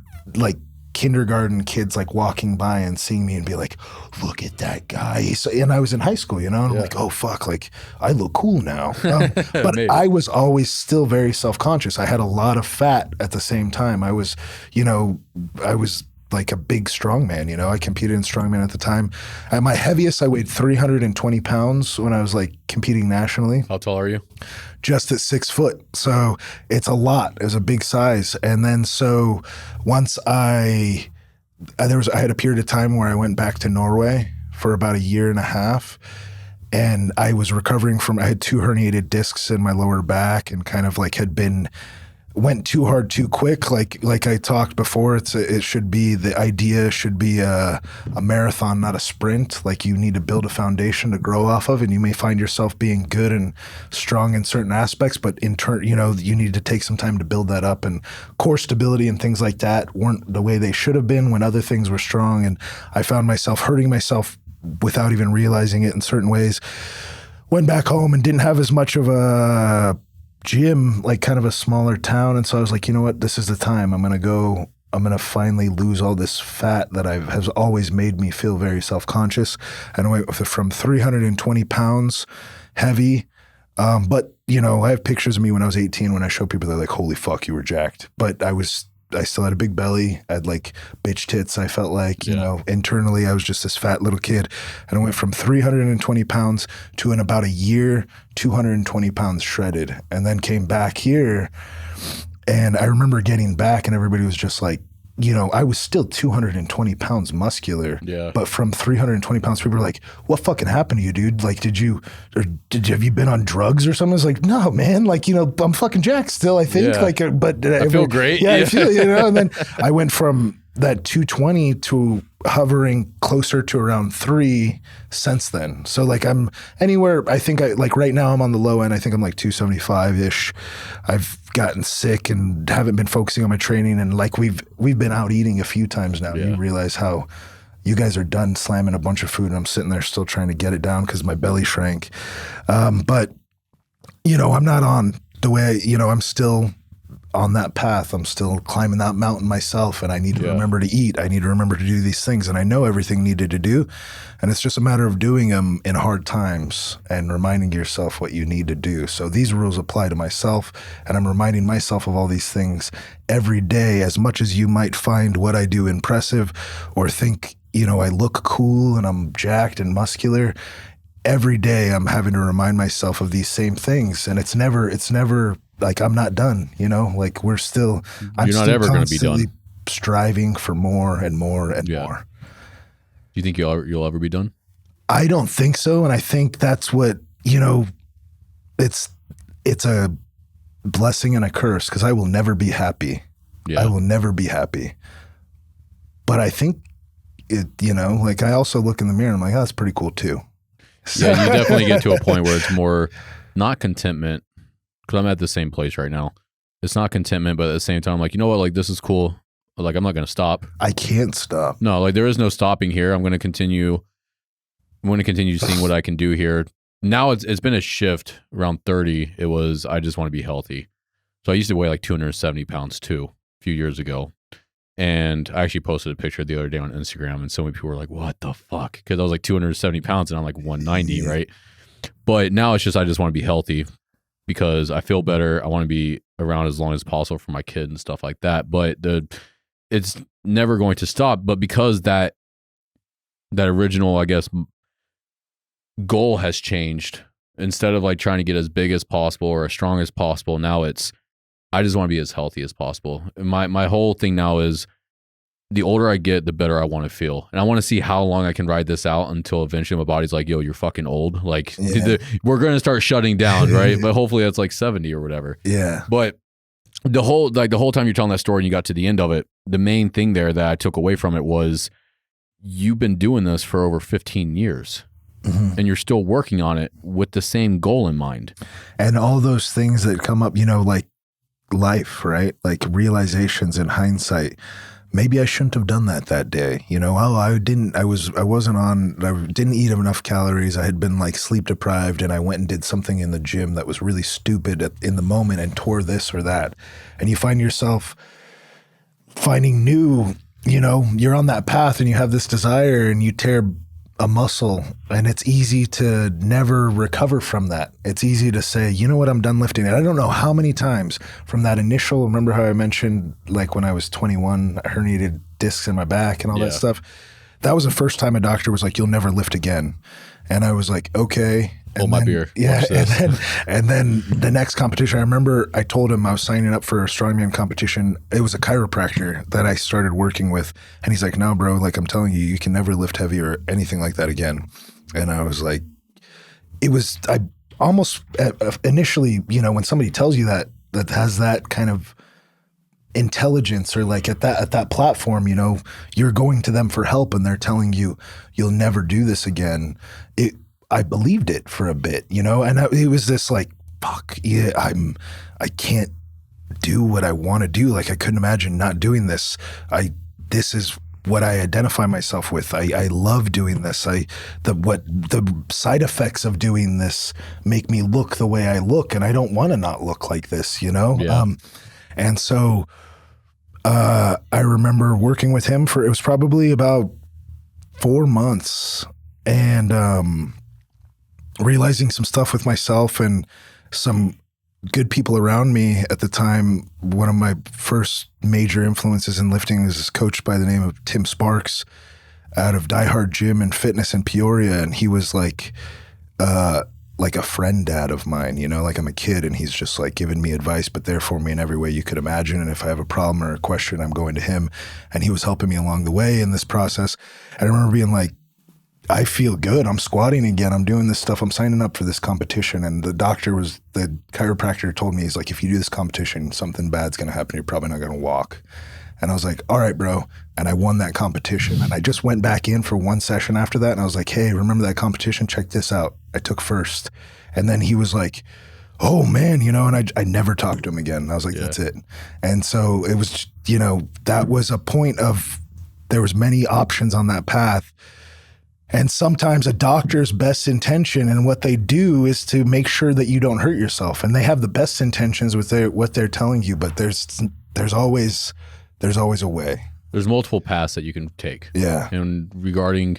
kindergarten kids like walking by and seeing me and be like, look at that guy. So, and I was in high school, you know, and I'm like, oh fuck, like I look cool now. But I was always still very self-conscious. I had a lot of fat at the same time. I was like a big strongman, you know. I competed in strongman at the time. At my heaviest, I weighed 320 pounds when I was like competing nationally. How
tall are you?
Just at 6 foot. So it's a lot. It was a big size. And then so once I had a period of time where I went back to Norway for about a year and a half. And I was recovering I had 2 herniated discs in my lower back and kind of like went too hard too quick. Like I talked before, the idea should be a marathon, not a sprint. Like you need to build a foundation to grow off of, and you may find yourself being good and strong in certain aspects, but in turn, you know, you need to take some time to build that up, and core stability and things like that weren't the way they should have been when other things were strong. And I found myself hurting myself without even realizing it in certain ways. Went back home and didn't have as much of a gym, like kind of a smaller town. And so I was like, you know what, this is the time. I'm going to finally lose all this fat that has always made me feel very self-conscious. And I went from 320 pounds heavy. But you know, I have pictures of me when I was 18, when I show people, they're like, holy fuck, you were jacked. But I still had a big belly. I had like bitch tits. I felt like, you know, internally I was just this fat little kid. And I went from 320 pounds to in about a year, 220 pounds shredded, and then came back here. And I remember getting back and everybody was just like, you know, I was still 220 pounds muscular, but from 320 pounds, people were like, what fucking happened to you, dude? Like, have you been on drugs or something? I was like, no, man, like, you know, I'm fucking jacked still, I think. But I
feel great.
Yeah, I feel, you know, and then I went from that 220 to hovering closer to around 3 since then. So like I'm anywhere, I think like right now I'm on the low end. I think I'm like 275-ish. I've gotten sick and haven't been focusing on my training. And like we've been out eating a few times now. You realize how you guys are done slamming a bunch of food and I'm sitting there still trying to get it down because my belly shrank. But you know, I'm not on the way, you know, I'm still on that path. I'm still climbing that mountain myself, and I need to remember to eat. I need to remember to do these things, and I know everything needed to do, and it's just a matter of doing them in hard times and reminding yourself what you need to do. So these rules apply to myself, and I'm reminding myself of all these things every day. As much as you might find what I do impressive or think, I look cool and I'm jacked and muscular, every day I'm having to remind myself of these same things, and it's never like I'm not done, like we're still,
You're not ever going to be done.
Striving for more and more and more.
Do you think you'll ever be done?
I don't think so. And I think that's what, it's a blessing and a curse, because I will never be happy.
Yeah.
I will never be happy. But I think like I also look in the mirror and I'm like, oh, that's pretty cool too.
Yeah, you definitely get to a point where it's more not contentment, because I'm at the same place right now. It's not contentment, but at the same time, I'm like, you know what? Like, this is cool. Like, I'm not going to stop.
I can't stop.
No, like, there is no stopping here. I'm going to continue seeing what I can do here. Now it's been a shift around 30. It was, I just want to be healthy. So I used to weigh like 270 pounds too, a few years ago. And I actually posted a picture the other day on Instagram, and so many people were like, what the fuck? Because I was like 270 pounds and I'm like 190, right? But now it's just, I just want to be healthy because I feel better. I want to be around as long as possible for my kid and stuff like that. But it's never going to stop. But because that original, I guess, goal has changed, instead of like trying to get as big as possible or as strong as possible, now it's, I just want to be as healthy as possible. And my whole thing now is, the older I get, the better I want to feel. And I want to see how long I can ride this out until eventually my body's like, yo, you're fucking old. Like, we're going to start shutting down, right? But hopefully that's like 70 or whatever.
Yeah.
But the whole time you're telling that story and you got to the end of it, the main thing there that I took away from it was, you've been doing this for over 15 years. Mm-hmm. And you're still working on it with the same goal in mind. And
all those things that come up, like life, right? Like realizations in hindsight. Maybe I shouldn't have done that day. I didn't eat enough calories. I had been like sleep deprived, and I went and did something in the gym that was really stupid in the moment and tore this or that. And you find yourself finding new, you're on that path and you have this desire and you tear a muscle, and it's easy to never recover from that. It's easy to say, you know what, I'm done lifting. And I don't know how many times from that initial, remember how I mentioned like when I was 21, I herniated discs in my back and all that stuff. That was the first time a doctor was like, you'll never lift again. And I was like, okay.
Hold my beer.
Yeah. And then the next competition, I remember I told him I was signing up for a strongman competition. It was a chiropractor that I started working with. And he's like, no, bro, like I'm telling you, you can never lift heavy or anything like that again. And I was like, I almost initially, when somebody tells you that has that kind of intelligence, or like at that platform, you're going to them for help and they're telling you, you'll never do this again. I believed it for a bit, and it was this like, fuck yeah, I can't do what I want to do. Like I couldn't imagine not doing this. This is what I identify myself with. I love doing this. The side effects of doing this make me look the way I look, and I don't want to not look like this,
Yeah.
And so I remember working with him it was probably about 4 months, and realizing some stuff with myself and some good people around me at the time. One of my first major influences in lifting was this coach by the name of Tim Sparks out of Die Hard Gym and Fitness in Peoria. And he was like a friend dad of mine, like I'm a kid and he's just like giving me advice, but there for me in every way you could imagine. And if I have a problem or a question, I'm going to him, and he was helping me along the way in this process. And I remember being like, I feel good. I'm squatting again. I'm doing this stuff. I'm signing up for this competition. And the chiropractor told me, he's like, if you do this competition, something bad's going to happen. You're probably not going to walk. And I was like, all right, bro. And I won that competition. And I just went back in for one session after that. And I was like, hey, remember that competition? Check this out. I took first. And then he was like, oh man, and I never talked to him again. I was like, that's it. And so it was, that was a point of, there was many options on that path. And sometimes a doctor's best intention and what they do is to make sure that you don't hurt yourself. And they have the best intentions with what they're telling you, but there's always a way.
There's multiple paths that you can take.
Yeah.
And regarding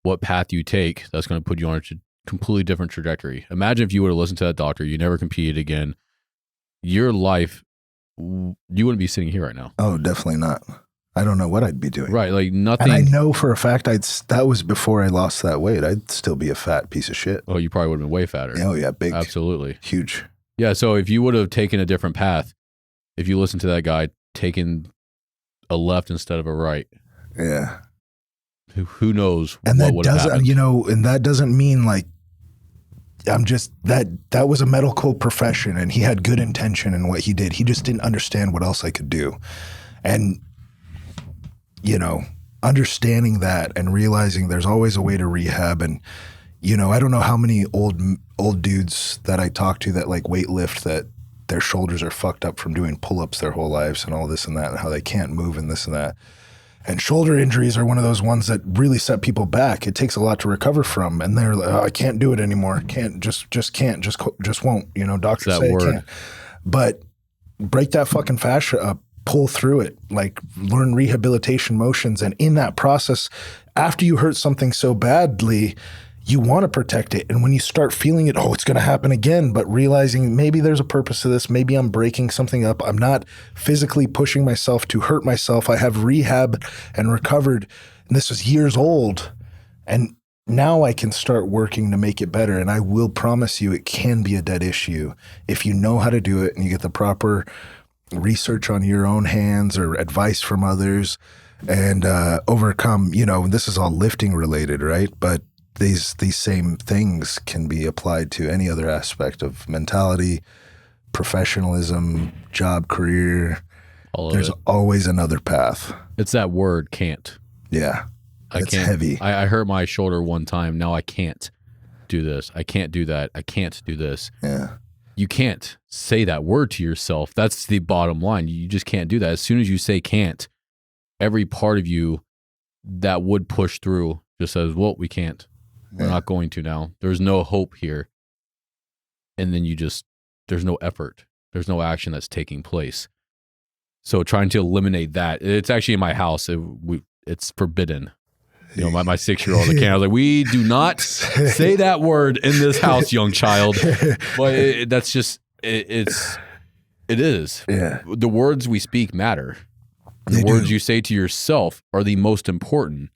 what path you take, that's going to put you on a completely different trajectory. Imagine if you would have listened to that doctor, you never competed again. Your life, you wouldn't be sitting here right now.
Oh, definitely not. I don't know what I'd be doing.
Right, like nothing.
And I know for a fact that was before I lost that weight. I'd still be a fat piece of shit.
Oh, you probably would have been way fatter.
Oh yeah, big.
Absolutely.
Huge.
Yeah, so if you would have taken a different path, if you listened to that guy, taken a left instead of a right.
Yeah.
Who knows
and
what
that
would have
doesn't,
happened.
And that doesn't mean like I'm just that was a medical profession and he had good intention in what he did. He just didn't understand what else I could do. And understanding that and realizing there's always a way to rehab. And, I don't know how many old dudes that I talk to that like weight lift that their shoulders are fucked up from doing pull-ups their whole lives and all this and that and how they can't move and this and that. And shoulder injuries are one of those ones that really set people back. It takes a lot to recover from. And they're like, oh, I can't do it anymore. Can't, just won't. Doctors say I can't. But break that fucking fascia up. Pull through it, like learn rehabilitation motions. And in that process, after you hurt something so badly, you want to protect it. And when you start feeling it, it's going to happen again, but realizing maybe there's a purpose to this. Maybe I'm breaking something up. I'm not physically pushing myself to hurt myself. I have rehab and recovered. And this was years old. And now I can start working to make it better. And I will promise you it can be a dead issue if you know how to do it and you get the proper research on your own hands or advice from others and overcome, this is all lifting related, right? But these same things can be applied to any other aspect of mentality, professionalism, job, career. There's always another path.
It's that word, can't.
Yeah. It's heavy.
I hurt my shoulder one time. Now I can't do this. I can't do that. I can't do this.
Yeah.
You can't say that word to yourself. That's the bottom line. You just can't do that. As soon as you say can't, every part of you that would push through just says, well, we can't. We're not going to now. There's no hope here. And then there's no effort. There's no action that's taking place. So trying to eliminate that, it's actually in my house. It's forbidden. My 6-year-old, I was like, we do not say that word in this house, young child. But that's just, it is.
Yeah.
The words we speak matter. The words you say to yourself are the most important.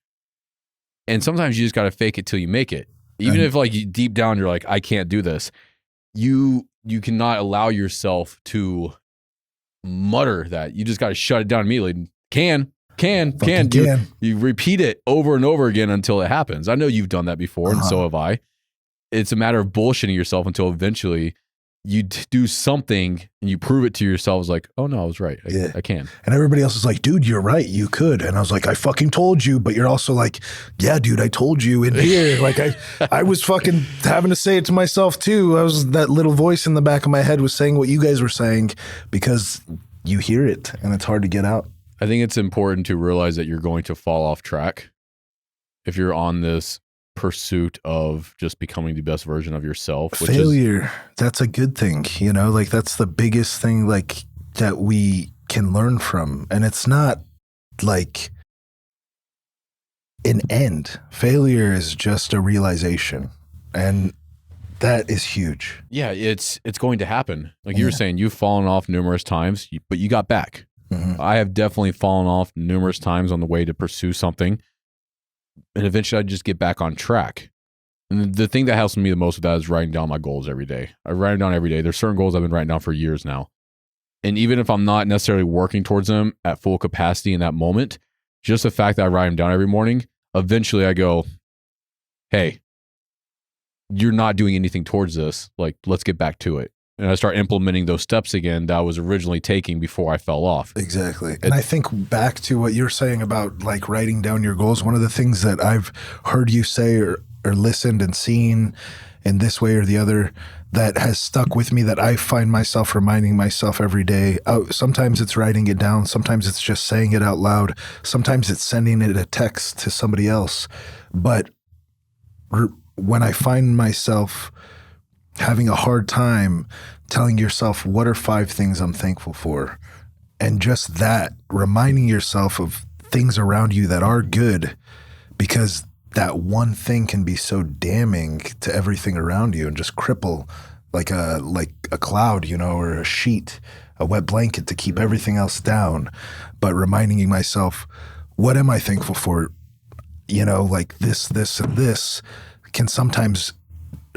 And sometimes you just got to fake it till you make it. Even if like deep down, you're like, I can't do this. You cannot allow yourself to mutter that. You just got to shut it down immediately. Can. You repeat it over and over again until it happens. I know you've done that before, and so have I. It's a matter of bullshitting yourself until eventually you do something and you prove it to yourself. It's like, oh no, I was right. I can.
And everybody else is like, dude, you're right. You could. And I was like, I fucking told you. But you're also like, yeah, dude, I told you in here. Like I was fucking having to say it to myself too. That little voice in the back of my head was saying what you guys were saying because you hear it and it's hard to get out.
I think it's important to realize that you're going to fall off track if you're on this pursuit of just becoming the best version of yourself.
Failure, that's a good thing, like that's the biggest thing like that we can learn from. And it's not like an end. Failure is just a realization. And that is huge.
Yeah, it's going to happen. Like you were saying, you've fallen off numerous times, but you got back. Mm-hmm. I have definitely fallen off numerous times on the way to pursue something. And eventually I just get back on track. And the thing that helps me the most with that is writing down my goals every day. I write them down every day. There's certain goals I've been writing down for years now. And even if I'm not necessarily working towards them at full capacity in that moment, just the fact that I write them down every morning, eventually I go, hey, you're not doing anything towards this. Like, let's get back to it. And I start implementing those steps again that I was originally taking before I fell off.
Exactly. And I think back to what you're saying about like writing down your goals. One of the things that I've heard you say or listened and seen in this way or the other that has stuck with me that I find myself reminding myself every day. Sometimes it's writing it down. Sometimes it's just saying it out loud. Sometimes it's sending it a text to somebody else. But when I find myself having a hard time telling yourself, what are 5 things I'm thankful for? And just that, reminding yourself of things around you that are good, because that one thing can be so damning to everything around you and just cripple like a cloud, or a sheet, a wet blanket to keep everything else down. But reminding myself, what am I thankful for? Like this, and this can sometimes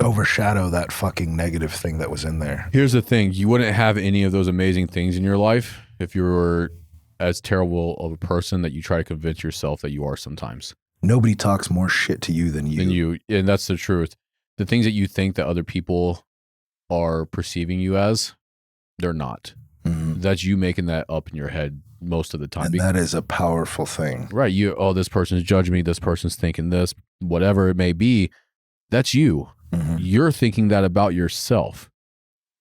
overshadow that fucking negative thing that was in there.
Here's the thing. You wouldn't have any of those amazing things in your life if you were as terrible of a person that you try to convince yourself that you are sometimes.
Nobody talks more shit to you than you.
And that's the truth. The things that you think that other people are perceiving you as, they're not. Mm-hmm. That's you making that up in your head most of the time.
And that is a powerful thing.
Right. This person's judging me. This person's thinking this, whatever it may be. That's you. Mm-hmm. You're thinking that about yourself.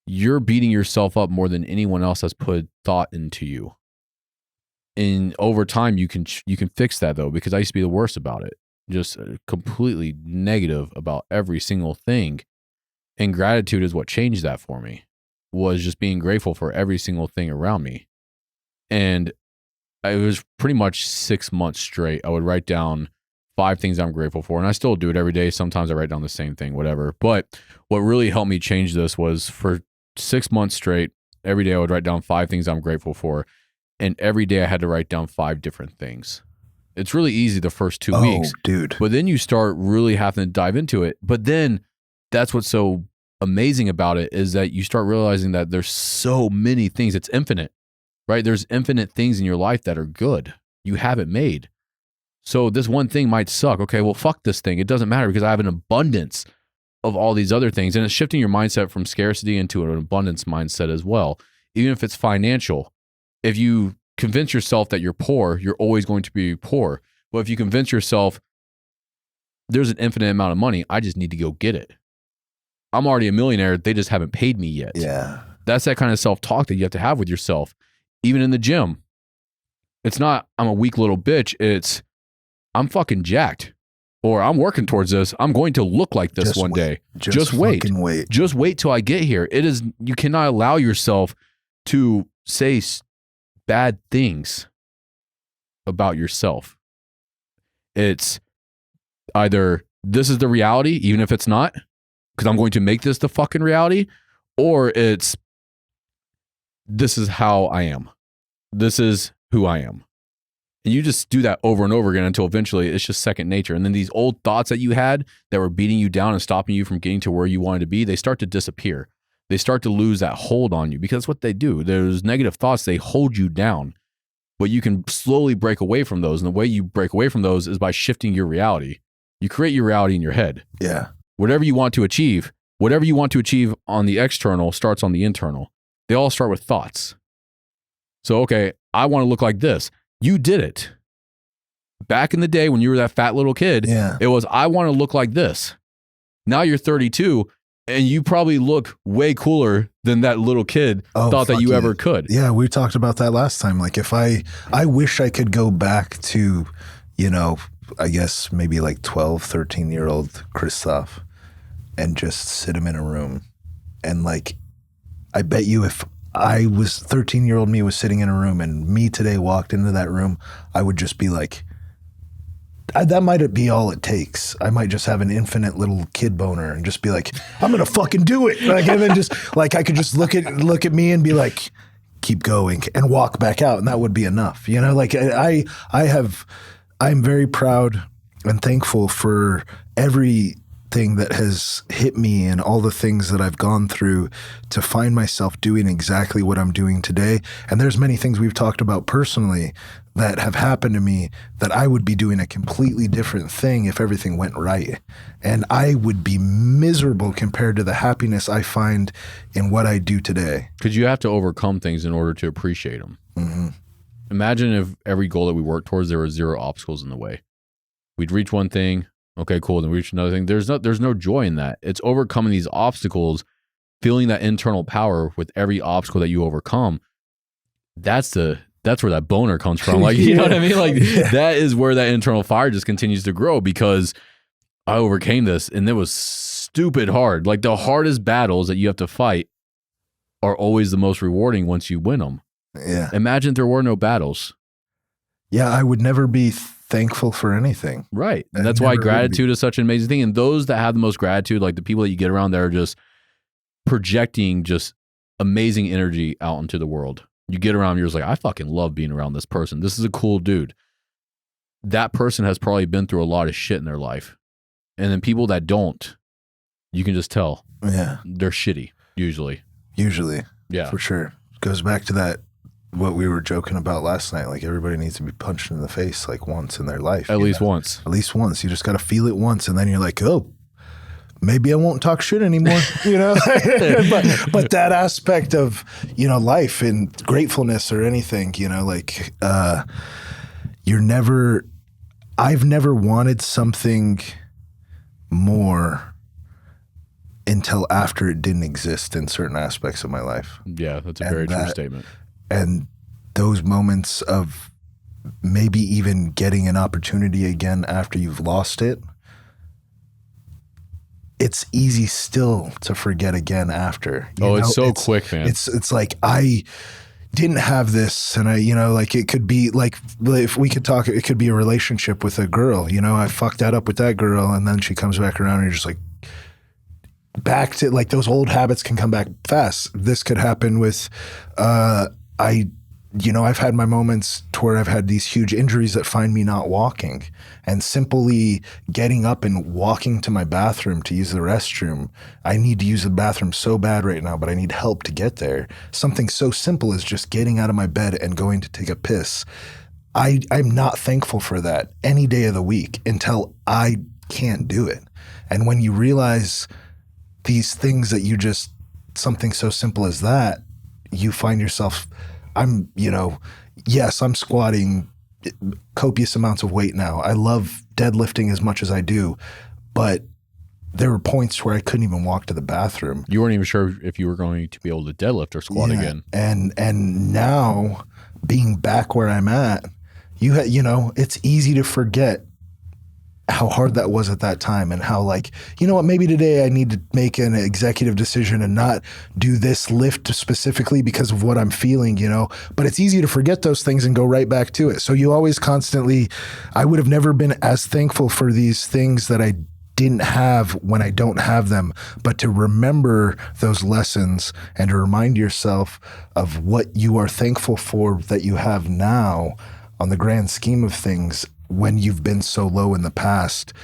You're beating yourself up more than anyone else has put thought into you. And over time, you can fix that, though, because I used to be the worst about it. Just completely negative about every single thing. And gratitude is what changed that for me, was just being grateful for every single thing around me. And it was pretty much 6 months straight. I would write down 5 things I'm grateful for. And I still do it every day. Sometimes I write down the same thing, whatever. But what really helped me change this was for 6 months straight, every day I would write down 5 things I'm grateful for. And every day I had to write down 5 different things. It's really easy the first 2 weeks.
Dude.
But then you start really having to dive into it. But then that's what's so amazing about it, is that you start realizing that there's so many things. It's infinite, right? There's infinite things in your life that are good. You have it made. So this one thing might suck. Okay, well, fuck this thing. It doesn't matter because I have an abundance of all these other things. And it's shifting your mindset from scarcity into an abundance mindset as well. Even if it's financial. If you convince yourself that you're poor, you're always going to be poor. But if you convince yourself there's an infinite amount of money, I just need to go get it. I'm already a millionaire. They just haven't paid me yet.
Yeah.
That's that kind of self-talk that you have to have with yourself. Even in the gym. It's not, I'm a weak little bitch. It's, I'm fucking jacked. Or I'm working towards this. I'm going to look like this one day. Just wait. Just wait till I get here. It is, you cannot allow yourself to say bad things about yourself. It's either this is the reality, even if it's not, because I'm going to make this the fucking reality, or it's this is how I am. This is who I am. And you just do that over and over again until eventually it's just second nature. And then these old thoughts that you had that were beating you down and stopping you from getting to where you wanted to be, they start to disappear. They start to lose that hold on you, because that's what they do. There's negative thoughts, they hold you down. But you can slowly break away from those. And the way you break away from those is by shifting your reality. You create your reality in your head.
Yeah.
Whatever you want to achieve on the external starts on the internal. They all start with thoughts. So, okay, I want to look like this. You did it. Back in the day when you were that fat little kid, It was, I want to look like this. Now you're 32 and you probably look way cooler than that little kid thought that you ever could.
Yeah, we talked about that last time. Like if I wish I could go back to, I guess maybe like 12, 13-year-old Kristoff and just sit him in a room. And like, I bet you if I was 13-year-old me was sitting in a room and me today walked into that room, I would just be like, that might be all it takes. I might just have an infinite little kid boner and just be like, I'm going to fucking do it. Like, and then just like, I could just look at me and be like, keep going and walk back out. And that would be enough. Like I'm very proud and thankful for everything that has hit me and all the things that I've gone through to find myself doing exactly what I'm doing today. And there's many things we've talked about personally that have happened to me that I would be doing a completely different thing if everything went right. And I would be miserable compared to the happiness I find in what I do today.
Because you have to overcome things in order to appreciate them. Mm-hmm. Imagine if every goal that we work towards, there were 0 obstacles in the way. We'd reach one thing. Okay, cool. Then we reach another thing. There's no joy in that. It's overcoming these obstacles, feeling that internal power with every obstacle that you overcome. That's where that boner comes from. Like, you know what I mean? Like that is where that internal fire just continues to grow, because I overcame this, and it was stupid hard. Like the hardest battles that you have to fight are always the most rewarding once you win them.
Yeah.
Imagine there were no battles.
Yeah, I would never be thankful for anything.
Right. And
I
that's why
never would
gratitude is such an amazing thing. And those that have the most gratitude, like the people that you get around that are just projecting just amazing energy out into the world. You get around, you're just like, I fucking love being around this person. This is a cool dude. That person has probably been through a lot of shit in their life. And then people that don't, you can just tell.
Yeah.
They're shitty, usually.
Usually.
Yeah.
For sure. Goes back to that, what we were joking about last night. Like everybody needs to be punched in the face like once in their life.
At least once.
At least once. You just got to feel it once. And then you're like, oh, maybe I won't talk shit anymore, you know? but that aspect of, you know, life and gratefulness or anything, you know, like I've never wanted something more until after it didn't exist in certain aspects of my life.
Yeah, that's a very true statement.
And those moments of maybe even getting an opportunity again after you've lost it, it's easy still to forget again after.
It's so quick, man.
It's like I didn't have this, and I, you know, like it could be like, if we could talk, it could be a relationship with a girl. You know, I fucked that up with that girl, and then she comes back around, and you're just like, back to like those old habits can come back fast. This could happen with, I've had my moments to where I've had these huge injuries that find me not walking, and simply getting up and walking to my bathroom to use the restroom. I need to use the bathroom so bad right now, but I need help to get there. Something so simple as just getting out of my bed and going to take a piss. I'm not thankful for that any day of the week until I can't do it. And when you realize these things that something so simple as that, you find yourself, I'm squatting copious amounts of weight now. I love deadlifting as much as I do, but there were points where I couldn't even walk to the bathroom.
You weren't even sure if you were going to be able to deadlift or squat again.
And now being back where I'm at, it's easy to forget how hard that was at that time, and how, like, you know what, maybe today I need to make an executive decision and not do this lift specifically because of what I'm feeling, you know, but it's easy to forget those things and go right back to it. So you always constantly, I would have never been as thankful for these things that I didn't have when I don't have them, but to remember those lessons and to remind yourself of what you are thankful for that you have now on the grand scheme of things. When you've been so low in the past,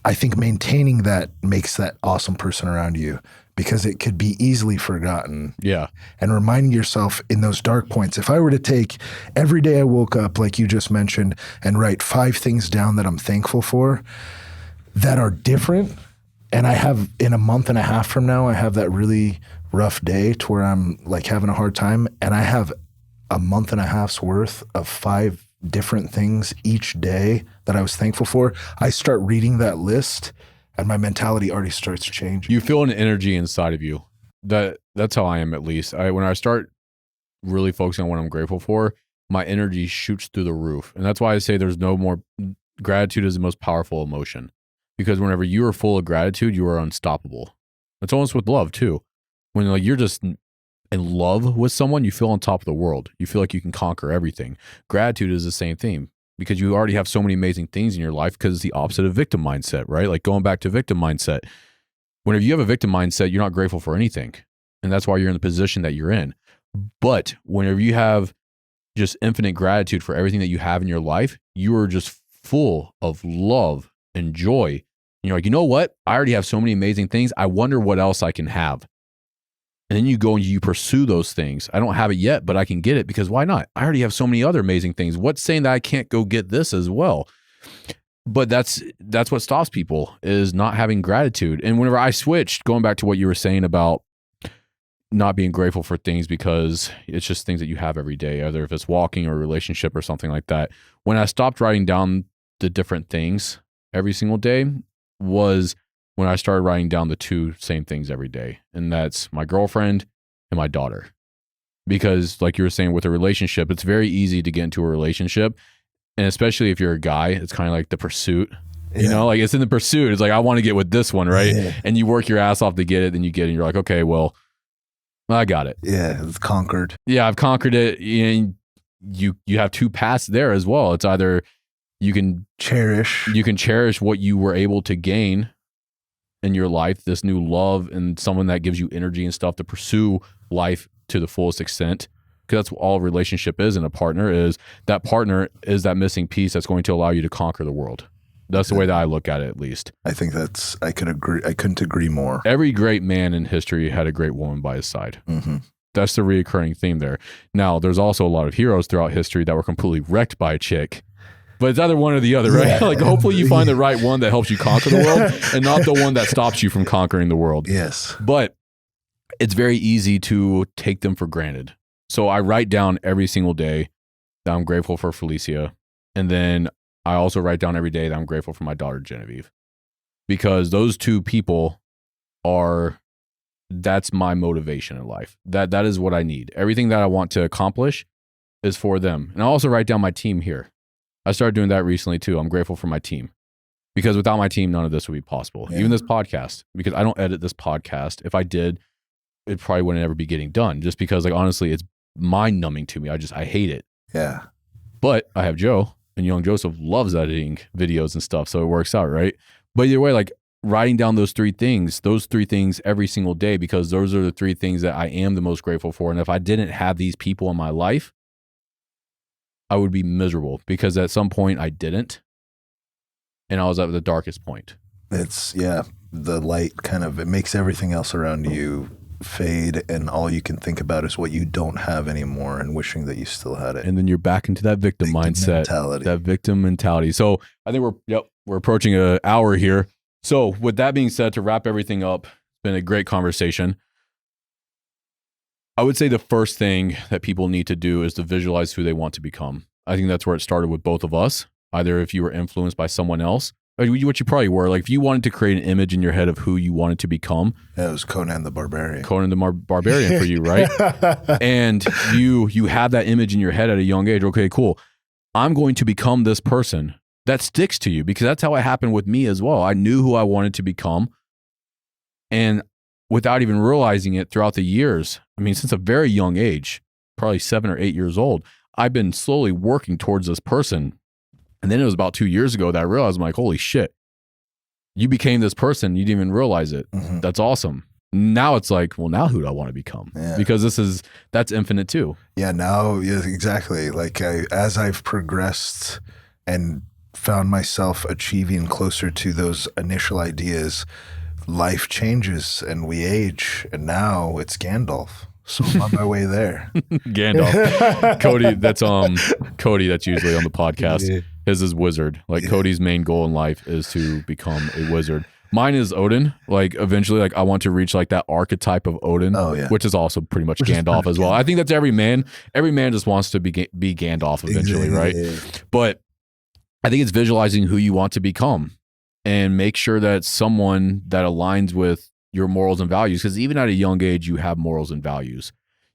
I think maintaining that makes that awesome person around you, because it could be easily forgotten.
Yeah.
And reminding yourself in those dark points, if I were to take every day I woke up, like you just mentioned, and write 5 things down that I'm thankful for that are different, and I have, in a month and a half from now, I have that really rough day to where I'm like having a hard time, and I have a month and a half's worth of 5 different things each day that I was thankful for, I start reading that list and my mentality already starts to change.
You feel an energy inside of you. That's how I am, at least. When I start really focusing on what I'm grateful for, my energy shoots through the roof. And that's why I say gratitude is the most powerful emotion, because whenever you are full of gratitude, you are unstoppable. It's almost with love too. When you're just in love with someone, you feel on top of the world. You feel like you can conquer everything. Gratitude is the same thing, because you already have so many amazing things in your life, because it's the opposite of victim mindset, right? Like going back to victim mindset. Whenever you have a victim mindset, you're not grateful for anything. And that's why you're in the position that you're in. But whenever you have just infinite gratitude for everything that you have in your life, you are just full of love and joy. And you're like, you know what? I already have so many amazing things. I wonder what else I can have. And then you go and you pursue those things. I don't have it yet, but I can get it, because why not? I already have so many other amazing things. What's saying that I can't go get this as well? But that's what stops people, is not having gratitude. And whenever I switched, going back to what you were saying about not being grateful for things because it's just things that you have every day, either if it's walking or a relationship or something like that. When I stopped writing down the different things every single day was when I started writing down the 2 same things every day. And that's my girlfriend and my daughter. Because like you were saying, with a relationship, it's very easy to get into a relationship. And especially if you're a guy, it's kind of like the pursuit. You know, like it's in the pursuit. It's like, I want to get with this one, right?
Yeah.
And you work your ass off to get it, then you get it, and you're like, okay, well, I got it.
Yeah, it's conquered.
Yeah, I've conquered it. And you have two paths there as well. It's either you can
cherish
what you were able to gain in your life, this new love and someone that gives you energy and stuff to pursue life to the fullest extent. Because that's what all relationship is in a partner is that missing piece that's going to allow you to conquer the world. That's the way that I look at it, at least.
I think I couldn't agree more.
Every great man in history had a great woman by his side.
Mm-hmm.
That's the reoccurring theme there. Now, there's also a lot of heroes throughout history that were completely wrecked by a chick. But it's either one or the other, right?
Yeah.
Like, hopefully you find the right one that helps you conquer the world and not the one that stops you from conquering the world.
Yes.
But it's very easy to take them for granted. So I write down every single day that I'm grateful for Felicia. And then I also write down every day that I'm grateful for my daughter, Genevieve. Because those two people that's my motivation in life. That is what I need. Everything that I want to accomplish is for them. And I also write down my team here. I started doing that recently too. I'm grateful for my team. Because without my team, none of this would be possible.
Yeah.
Even this podcast. Because I don't edit this podcast. If I did, it probably wouldn't ever be getting done. Just because, like, honestly, it's mind-numbing to me. I hate it.
Yeah.
But I have Joe, and young Joseph loves editing videos and stuff, so it works out, right? But either way, like, writing down those three things every single day, because those are the three things that I am the most grateful for. And if I didn't have these people in my life, I would be miserable, because at some point I didn't. And I was at the darkest point.
It's, the light it makes everything else around you fade, and all you can think about is what you don't have anymore and wishing that you still had it.
And then you're back into that victim mindset, that victim mentality. So I think we're approaching an hour here. So with that being said, to wrap everything up, it's been a great conversation. I would say the first thing that people need to do is to visualize who they want to become. I think that's where it started with both of us. Either if you were influenced by someone else, or what you probably were, like if you wanted to create an image in your head of who you wanted to become.
Yeah, it was Conan the Barbarian.
Barbarian for you, right? And you have that image in your head at a young age. Okay, cool. I'm going to become this person. That sticks to you, because that's how it happened with me as well. I knew who I wanted to become. And without even realizing it throughout the years, I mean, since a very young age, probably 7 or 8 years old, I've been slowly working towards this person. And then it was about 2 years ago that I realized, I'm like, holy shit, you became this person. You didn't even realize it.
Mm-hmm.
That's awesome. Now it's like, well, now who do I want to become?
Yeah.
Because that's infinite too.
Yeah, now, exactly. Like as I've progressed and found myself achieving closer to those initial ideas, life changes and we age, and now it's Gandalf. So I'm on my way there.
Gandalf. Cody, that's usually on the podcast.
Yeah.
His is wizard. Like, Cody's main goal in life is to become a wizard. Mine is Odin. Like, eventually, like, I want to reach like that archetype of Odin, which is also pretty much Gandalf as well. I think that's every man. Every man just wants to be Gandalf eventually, right? Yeah. But I think it's visualizing who you want to become, and make sure that it's someone that aligns with your morals and values. Because even at a young age, you have morals and values.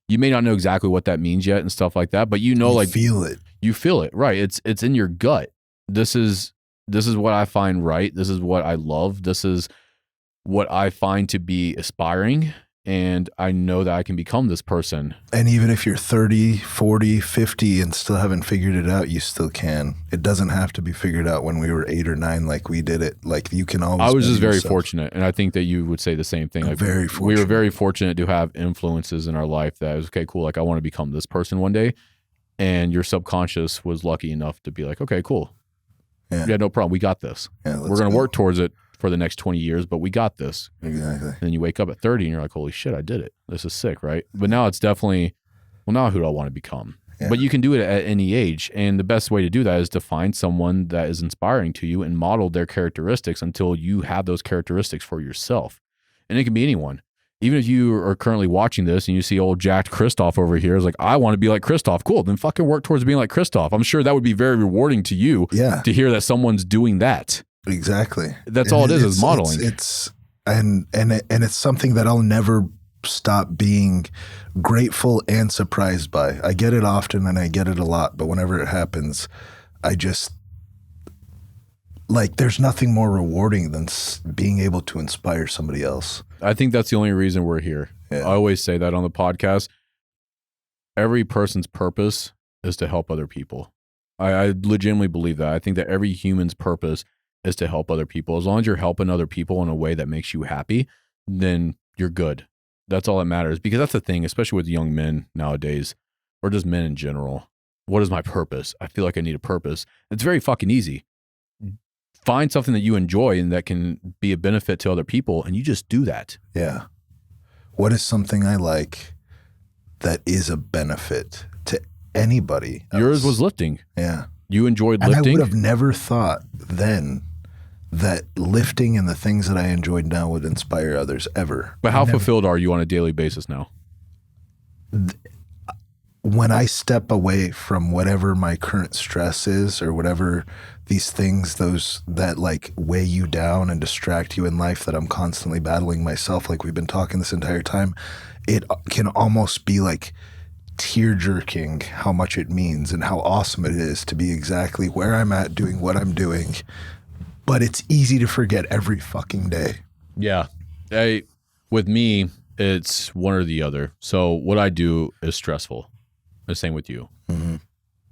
You may not know exactly what that means yet and stuff like that, but you feel it. You feel it, right? It's in your gut. This is what I find right. This is what I love. This is what I find to be aspiring. And I know that I can become this person. And even if you're 30, 40, 50 and still haven't figured it out, you still can. It doesn't have to be figured out when we were 8 or 9 like we did it. Like, you can always. I was just very fortunate. And I think that you would say the same thing. Like, very fortunate. We were very fortunate to have influences in our life that was, okay, cool. Like, I want to become this person one day. And your subconscious was lucky enough to be like, okay, cool. Yeah, no problem. We got this. Yeah, we're going to work towards it for the next 20 years, but we got this. Exactly. And then you wake up at 30 and you're like, holy shit, I did it. This is sick, right? But now it's definitely, well, now who do I want to become? Yeah. But you can do it at any age. And the best way to do that is to find someone that is inspiring to you and model their characteristics until you have those characteristics for yourself. And it can be anyone. Even if you are currently watching this and you see old jacked Kristoff over here, is like, I want to be like Kristoff. Cool. Then fucking work towards being like Kristoff. I'm sure that would be very rewarding to you to hear that someone's doing that. Exactly. That's all it is modeling. It's something that I'll never stop being grateful and surprised by. I get it often and I get it a lot, but whenever it happens,
like there's nothing more rewarding than being able to inspire somebody else.
I think that's the only reason we're here.
Yeah.
I always say that on the podcast. Every person's purpose is to help other people. I legitimately believe that. I think that every human's purpose is to help other people. As long as you're helping other people in a way that makes you happy, then you're good. That's all that matters. Because that's the thing, especially with young men nowadays, or just men in general. What is my purpose? I feel like I need a purpose. It's very fucking easy. Find something that you enjoy and that can be a benefit to other people, and you just do that.
Yeah. What is something I like that is a benefit to anybody else?
Yours was lifting.
Yeah.
You enjoyed
And
lifting.
I would have never thought then that lifting and the things that I enjoyed now would inspire others ever.
But how fulfilled are you on a daily basis now?
When I step away from whatever my current stress is or whatever these things, those that like weigh you down and distract you in life that I'm constantly battling myself, like we've been talking this entire time, it can almost be like tear-jerking how much it means and how awesome it is to be exactly where I'm at doing what I'm doing. But it's easy to forget every fucking day.
Yeah. With me, it's one or the other. So what I do is stressful. The same with you.
Mm-hmm.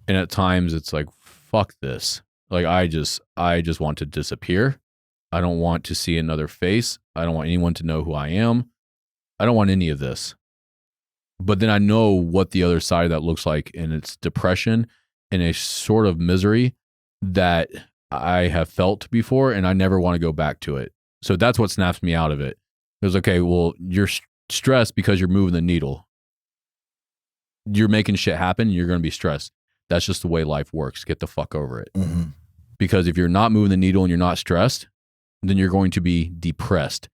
And at times it's like, fuck this. Like I just want to disappear. I don't want to see another face. I don't want anyone to know who I am. I don't want any of this. But then I know what the other side of that looks like, and it's depression and a sort of misery that I have felt before, and I never want to go back to it. So that's what snaps me out of it. It was okay, well, you're stressed because you're moving the needle. You're making shit happen, you're going to be stressed. That's just the way life works. Get the fuck over it.
Mm-hmm.
Because if you're not moving the needle and you're not stressed, then you're going to be depressed.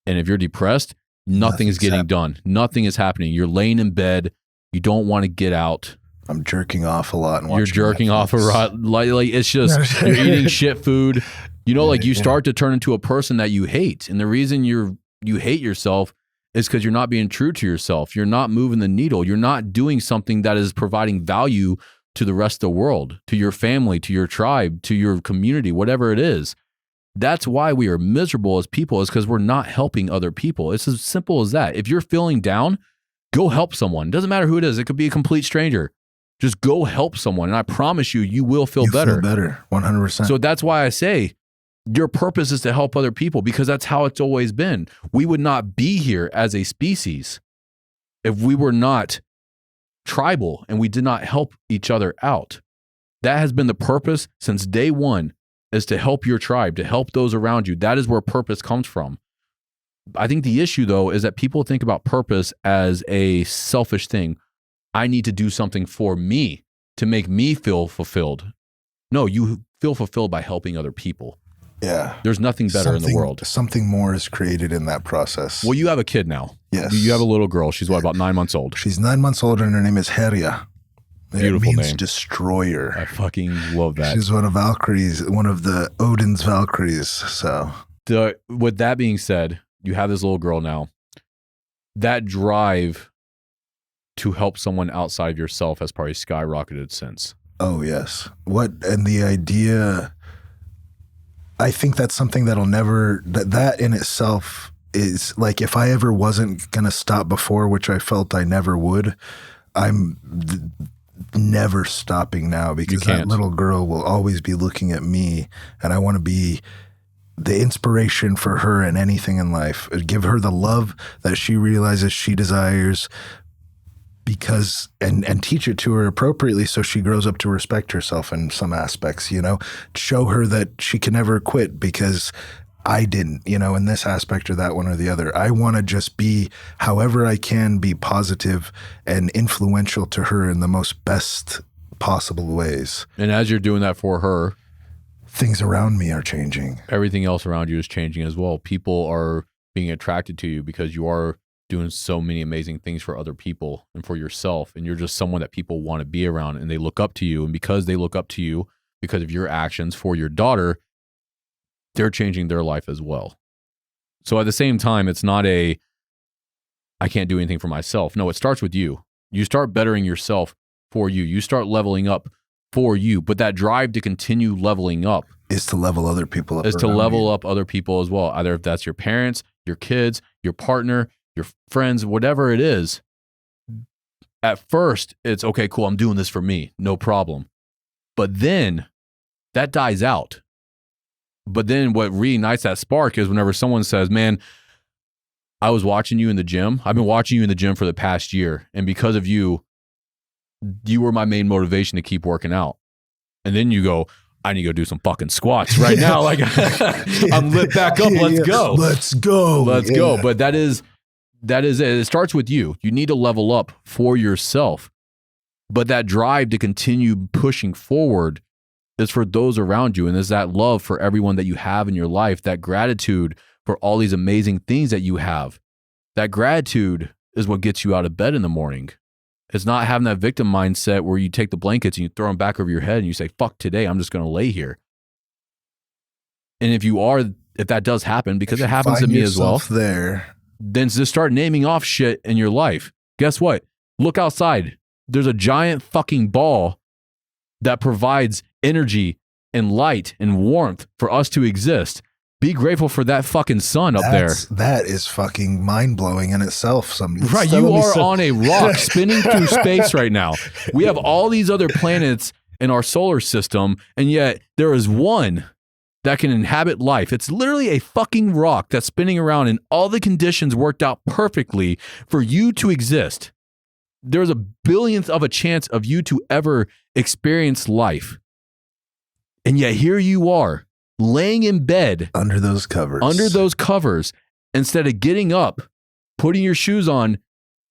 And if you're depressed, nothing is getting done. Nothing is happening. You're laying in bed. You don't want to get out.
I'm jerking off a lot. And
You're jerking off a lot. Like it's just, you're eating shit food. You know, like you start to turn into a person that you hate. And the reason you hate yourself is because you're not being true to yourself. You're not moving the needle. You're not doing something that is providing value to the rest of the world, to your family, to your tribe, to your community, whatever it is. That's why we are miserable as people, is because we're not helping other people. It's as simple as that. If you're feeling down, go help someone. Doesn't matter who it is. It could be a complete stranger. Just go help someone. And I promise you, you will feel better.
Feel better, 100%.
So that's why I say your purpose is to help other people, because that's how it's always been. We would not be here as a species if we were not tribal and we did not help each other out. That has been the purpose since day one, is to help your tribe, to help those around you. That is where purpose comes from. I think the issue, though, is that people think about purpose as a selfish thing. I need to do something for me to make me feel fulfilled. No, you feel fulfilled by helping other people.
Yeah.
There's nothing better in the world.
Something more is created in that process.
Well, you have a kid now.
Yes.
You have a little girl. She's what, about 9 months old?
She's 9 months old and her name is Herja.
Beautiful
it means
name.
Destroyer.
I fucking love that.
She's one of Valkyries, one of the Odin's Valkyries. So
with that being said, you have this little girl now. That drive to help someone outside of yourself has probably skyrocketed since.
Oh, yes. And the idea, I think that's something that'll never, that in itself is like, if I ever wasn't going to stop before, which I felt I never would, I'm never stopping now, because that little girl will always be looking at me, and I want to be the inspiration for her in anything in life. Give her the love that she realizes she desires, because and teach it to her appropriately so she grows up to respect herself in some aspects, show her that she can never quit because I didn't, in this aspect or that one or the other. I want to just be, however I can, be positive and influential to her in the most best possible ways.
And as you're doing that for her,
things around me are changing.
Everything else around you is changing as well. People are being attracted to you because you are doing so many amazing things for other people and for yourself. And you're just someone that people want to be around, and they look up to you. And because they look up to you because of your actions for your daughter, they're changing their life as well. So at the same time, it's not I can't do anything for myself. No, it starts with you. You start bettering yourself for you. You start leveling up for you. But that drive to continue leveling up
is to level other people up.
Is to
around
level
you.
up other people as well. Either if that's your parents, your kids, your partner, your friends, whatever it is. At first, it's okay, cool, I'm doing this for me, no problem. But then that dies out. But then what reignites that spark is whenever someone says, man, I was watching you in the gym. I've been watching you in the gym for the past year. And because of you, you were my main motivation to keep working out. And then you go, I need to go do some fucking squats right now. Like I'm lit back up. Let's go.
Let's go.
Let's go. But that is it. It starts with you. You need to level up for yourself. But that drive to continue pushing forward is for those around you. And there's that love for everyone that you have in your life, that gratitude for all these amazing things that you have. That gratitude is what gets you out of bed in the morning. It's not having that victim mindset where you take the blankets and you throw them back over your head and you say, fuck today, I'm just going to lay here. And if that does happen, because it happens to me as well, then just start naming off shit in your life. Guess what? Look outside. There's a giant fucking ball that provides energy and light and warmth for us to exist. Be grateful for that fucking sun up there.
That is fucking mind-blowing in itself.
Right, you are on a rock spinning through space right now. We have all these other planets in our solar system, and yet there is one that can inhabit life. It's literally a fucking rock that's spinning around, and all the conditions worked out perfectly for you to exist. There's a billionth of a chance of you to ever experience life. And yet here you are, laying in bed
under those covers,
instead of getting up, putting your shoes on,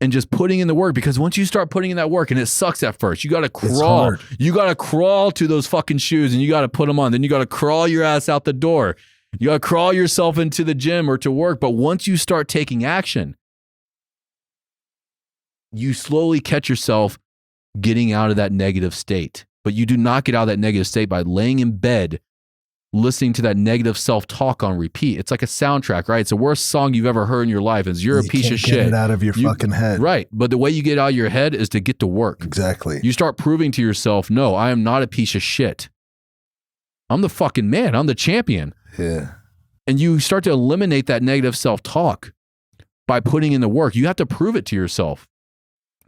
and just putting in the work. Because once you start putting in that work, and it sucks at first, you got to crawl. You got to crawl to those fucking shoes, and you got to put them on. Then you got to crawl your ass out the door. You got to crawl yourself into the gym or to work. But once you start taking action, you slowly catch yourself getting out of that negative state. But you do not get out of that negative state by laying in bed, listening to that negative self-talk on repeat. It's like a soundtrack, right? It's the worst song you've ever heard in your life. It's you're a piece of shit.
Get it out of your fucking head.
Right. But the way you get out of your head is to get to work.
Exactly.
You start proving to yourself, no, I am not a piece of shit. I'm the fucking man. I'm the champion.
Yeah.
And you start to eliminate that negative self-talk by putting in the work. You have to prove it to yourself.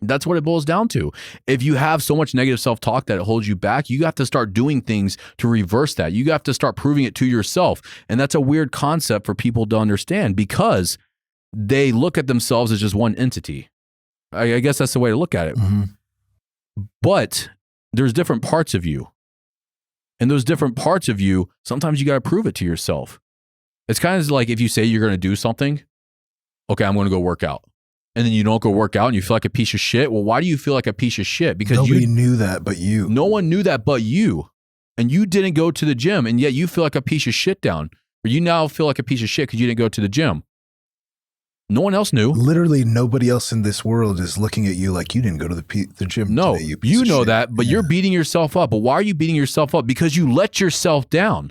That's what it boils down to. If you have so much negative self-talk that it holds you back, you have to start doing things to reverse that. You have to start proving it to yourself. And that's a weird concept for people to understand because they look at themselves as just one entity. I guess that's the way to look at it.
Mm-hmm.
But there's different parts of you. And those different parts of you, sometimes you got to prove it to yourself. It's kind of like if you say you're going to do something, okay, I'm going to go work out. And then you don't go work out and you feel like a piece of shit. Well, why do you feel like a piece of shit? Because
nobody knew that but you.
No one knew that but you. And you didn't go to the gym, and yet you feel like a piece of shit down. Or you now feel like a piece of shit because you didn't go to the gym. No one else knew.
Literally nobody else in this world is looking at you like you didn't go to the gym.
No,
today,
you know that, but you're beating yourself up. But why are you beating yourself up? Because you let yourself down.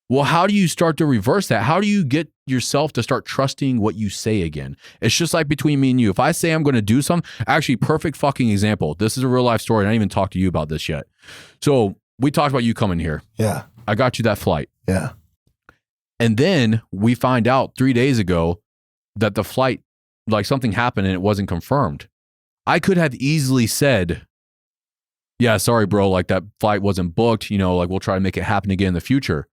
Well, how do you start to reverse that? How do you get yourself to start trusting what you say again? It's just like between me and you. If I say I'm going to do something, actually, perfect fucking example. This is a real life story. And I didn't even talk to you about this yet. So we talked about you coming here.
Yeah.
I got you that flight.
Yeah.
And then we find out 3 days ago that the flight, like something happened and it wasn't confirmed. I could have easily said, yeah, sorry, bro, like that flight wasn't booked. You know, like we'll try to make it happen again in the future.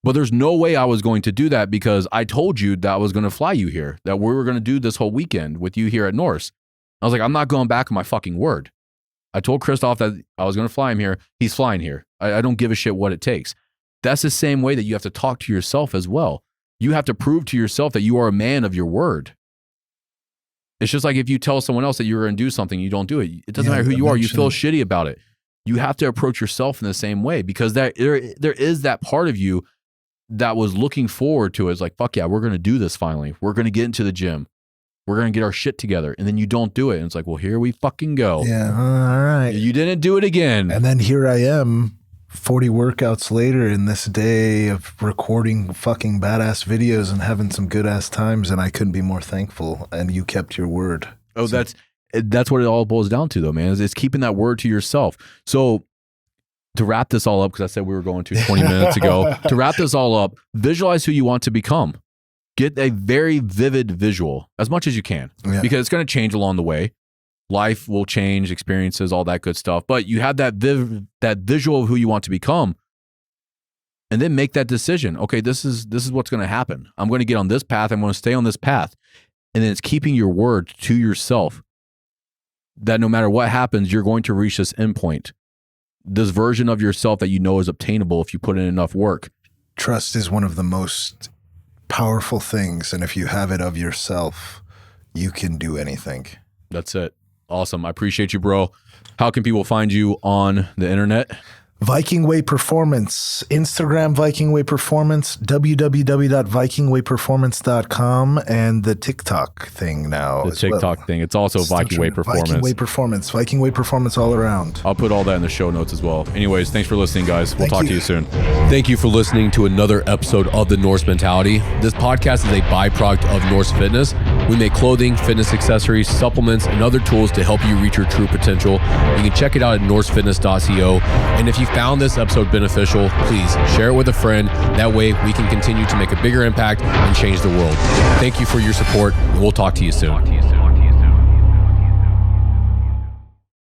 But there's no way I was going to do that because I told you that I was going to fly you here, that we were going to do this whole weekend with you here at Norse. I was like, I'm not going back on my fucking word. I told Kristoff that I was going to fly him here. He's flying here. I don't give a shit what it takes. That's the same way that you have to talk to yourself as well. You have to prove to yourself that you are a man of your word. It's just like if you tell someone else that you're going to do something, you don't do it. It doesn't matter who you are. You feel shitty about it. You have to approach yourself in the same way because there is that part of you that was looking forward to it. It's like, fuck yeah, we're going to do this finally. We're going to get into the gym. We're going to get our shit together. And then you don't do it. And it's like, well, here we fucking go.
Yeah. All right.
You didn't do it again.
And then here I am 40 workouts later in this day of recording fucking badass videos and having some good ass times. And I couldn't be more thankful. And you kept your word.
Oh, so that's what it all boils down to though, man. It's keeping that word to yourself. So to wrap this all up, because I said we were going to 20 minutes ago, to wrap this all up, visualize who you want to become. Get a very vivid visual as much as you can, because it's going to change along the way. Life will change, experiences, all that good stuff. But you have that visual of who you want to become, and then make that decision. Okay, this is what's going to happen. I'm going to get on this path. I'm going to stay on this path. And then it's keeping your word to yourself that no matter what happens, you're going to reach this endpoint, this version of yourself that you know is obtainable if you put in enough work.
Trust is one of the most powerful things. And if you have it of yourself, you can do anything.
That's it. Awesome. I appreciate you, bro. How can people find you on the internet?
Viking Way Performance, Instagram Viking Way Performance, www.vikingwayperformance.com, and the TikTok thing now.
The TikTok thing. It's also Viking Way Performance.
Viking Way Performance. Viking Way Performance all around.
I'll put all that in the show notes as well. Anyways, thanks for listening, guys. We'll talk to you soon.
Thank you for listening to another episode of The Norse Mentality. This podcast is a byproduct of Norse Fitness. We make clothing, fitness accessories, supplements, and other tools to help you reach your true potential. You can check it out at norsefitness.co. And if you found this episode beneficial, please share it with a friend. That way we can continue to make a bigger impact and change the world. Thank you for your support, and we'll talk to you soon.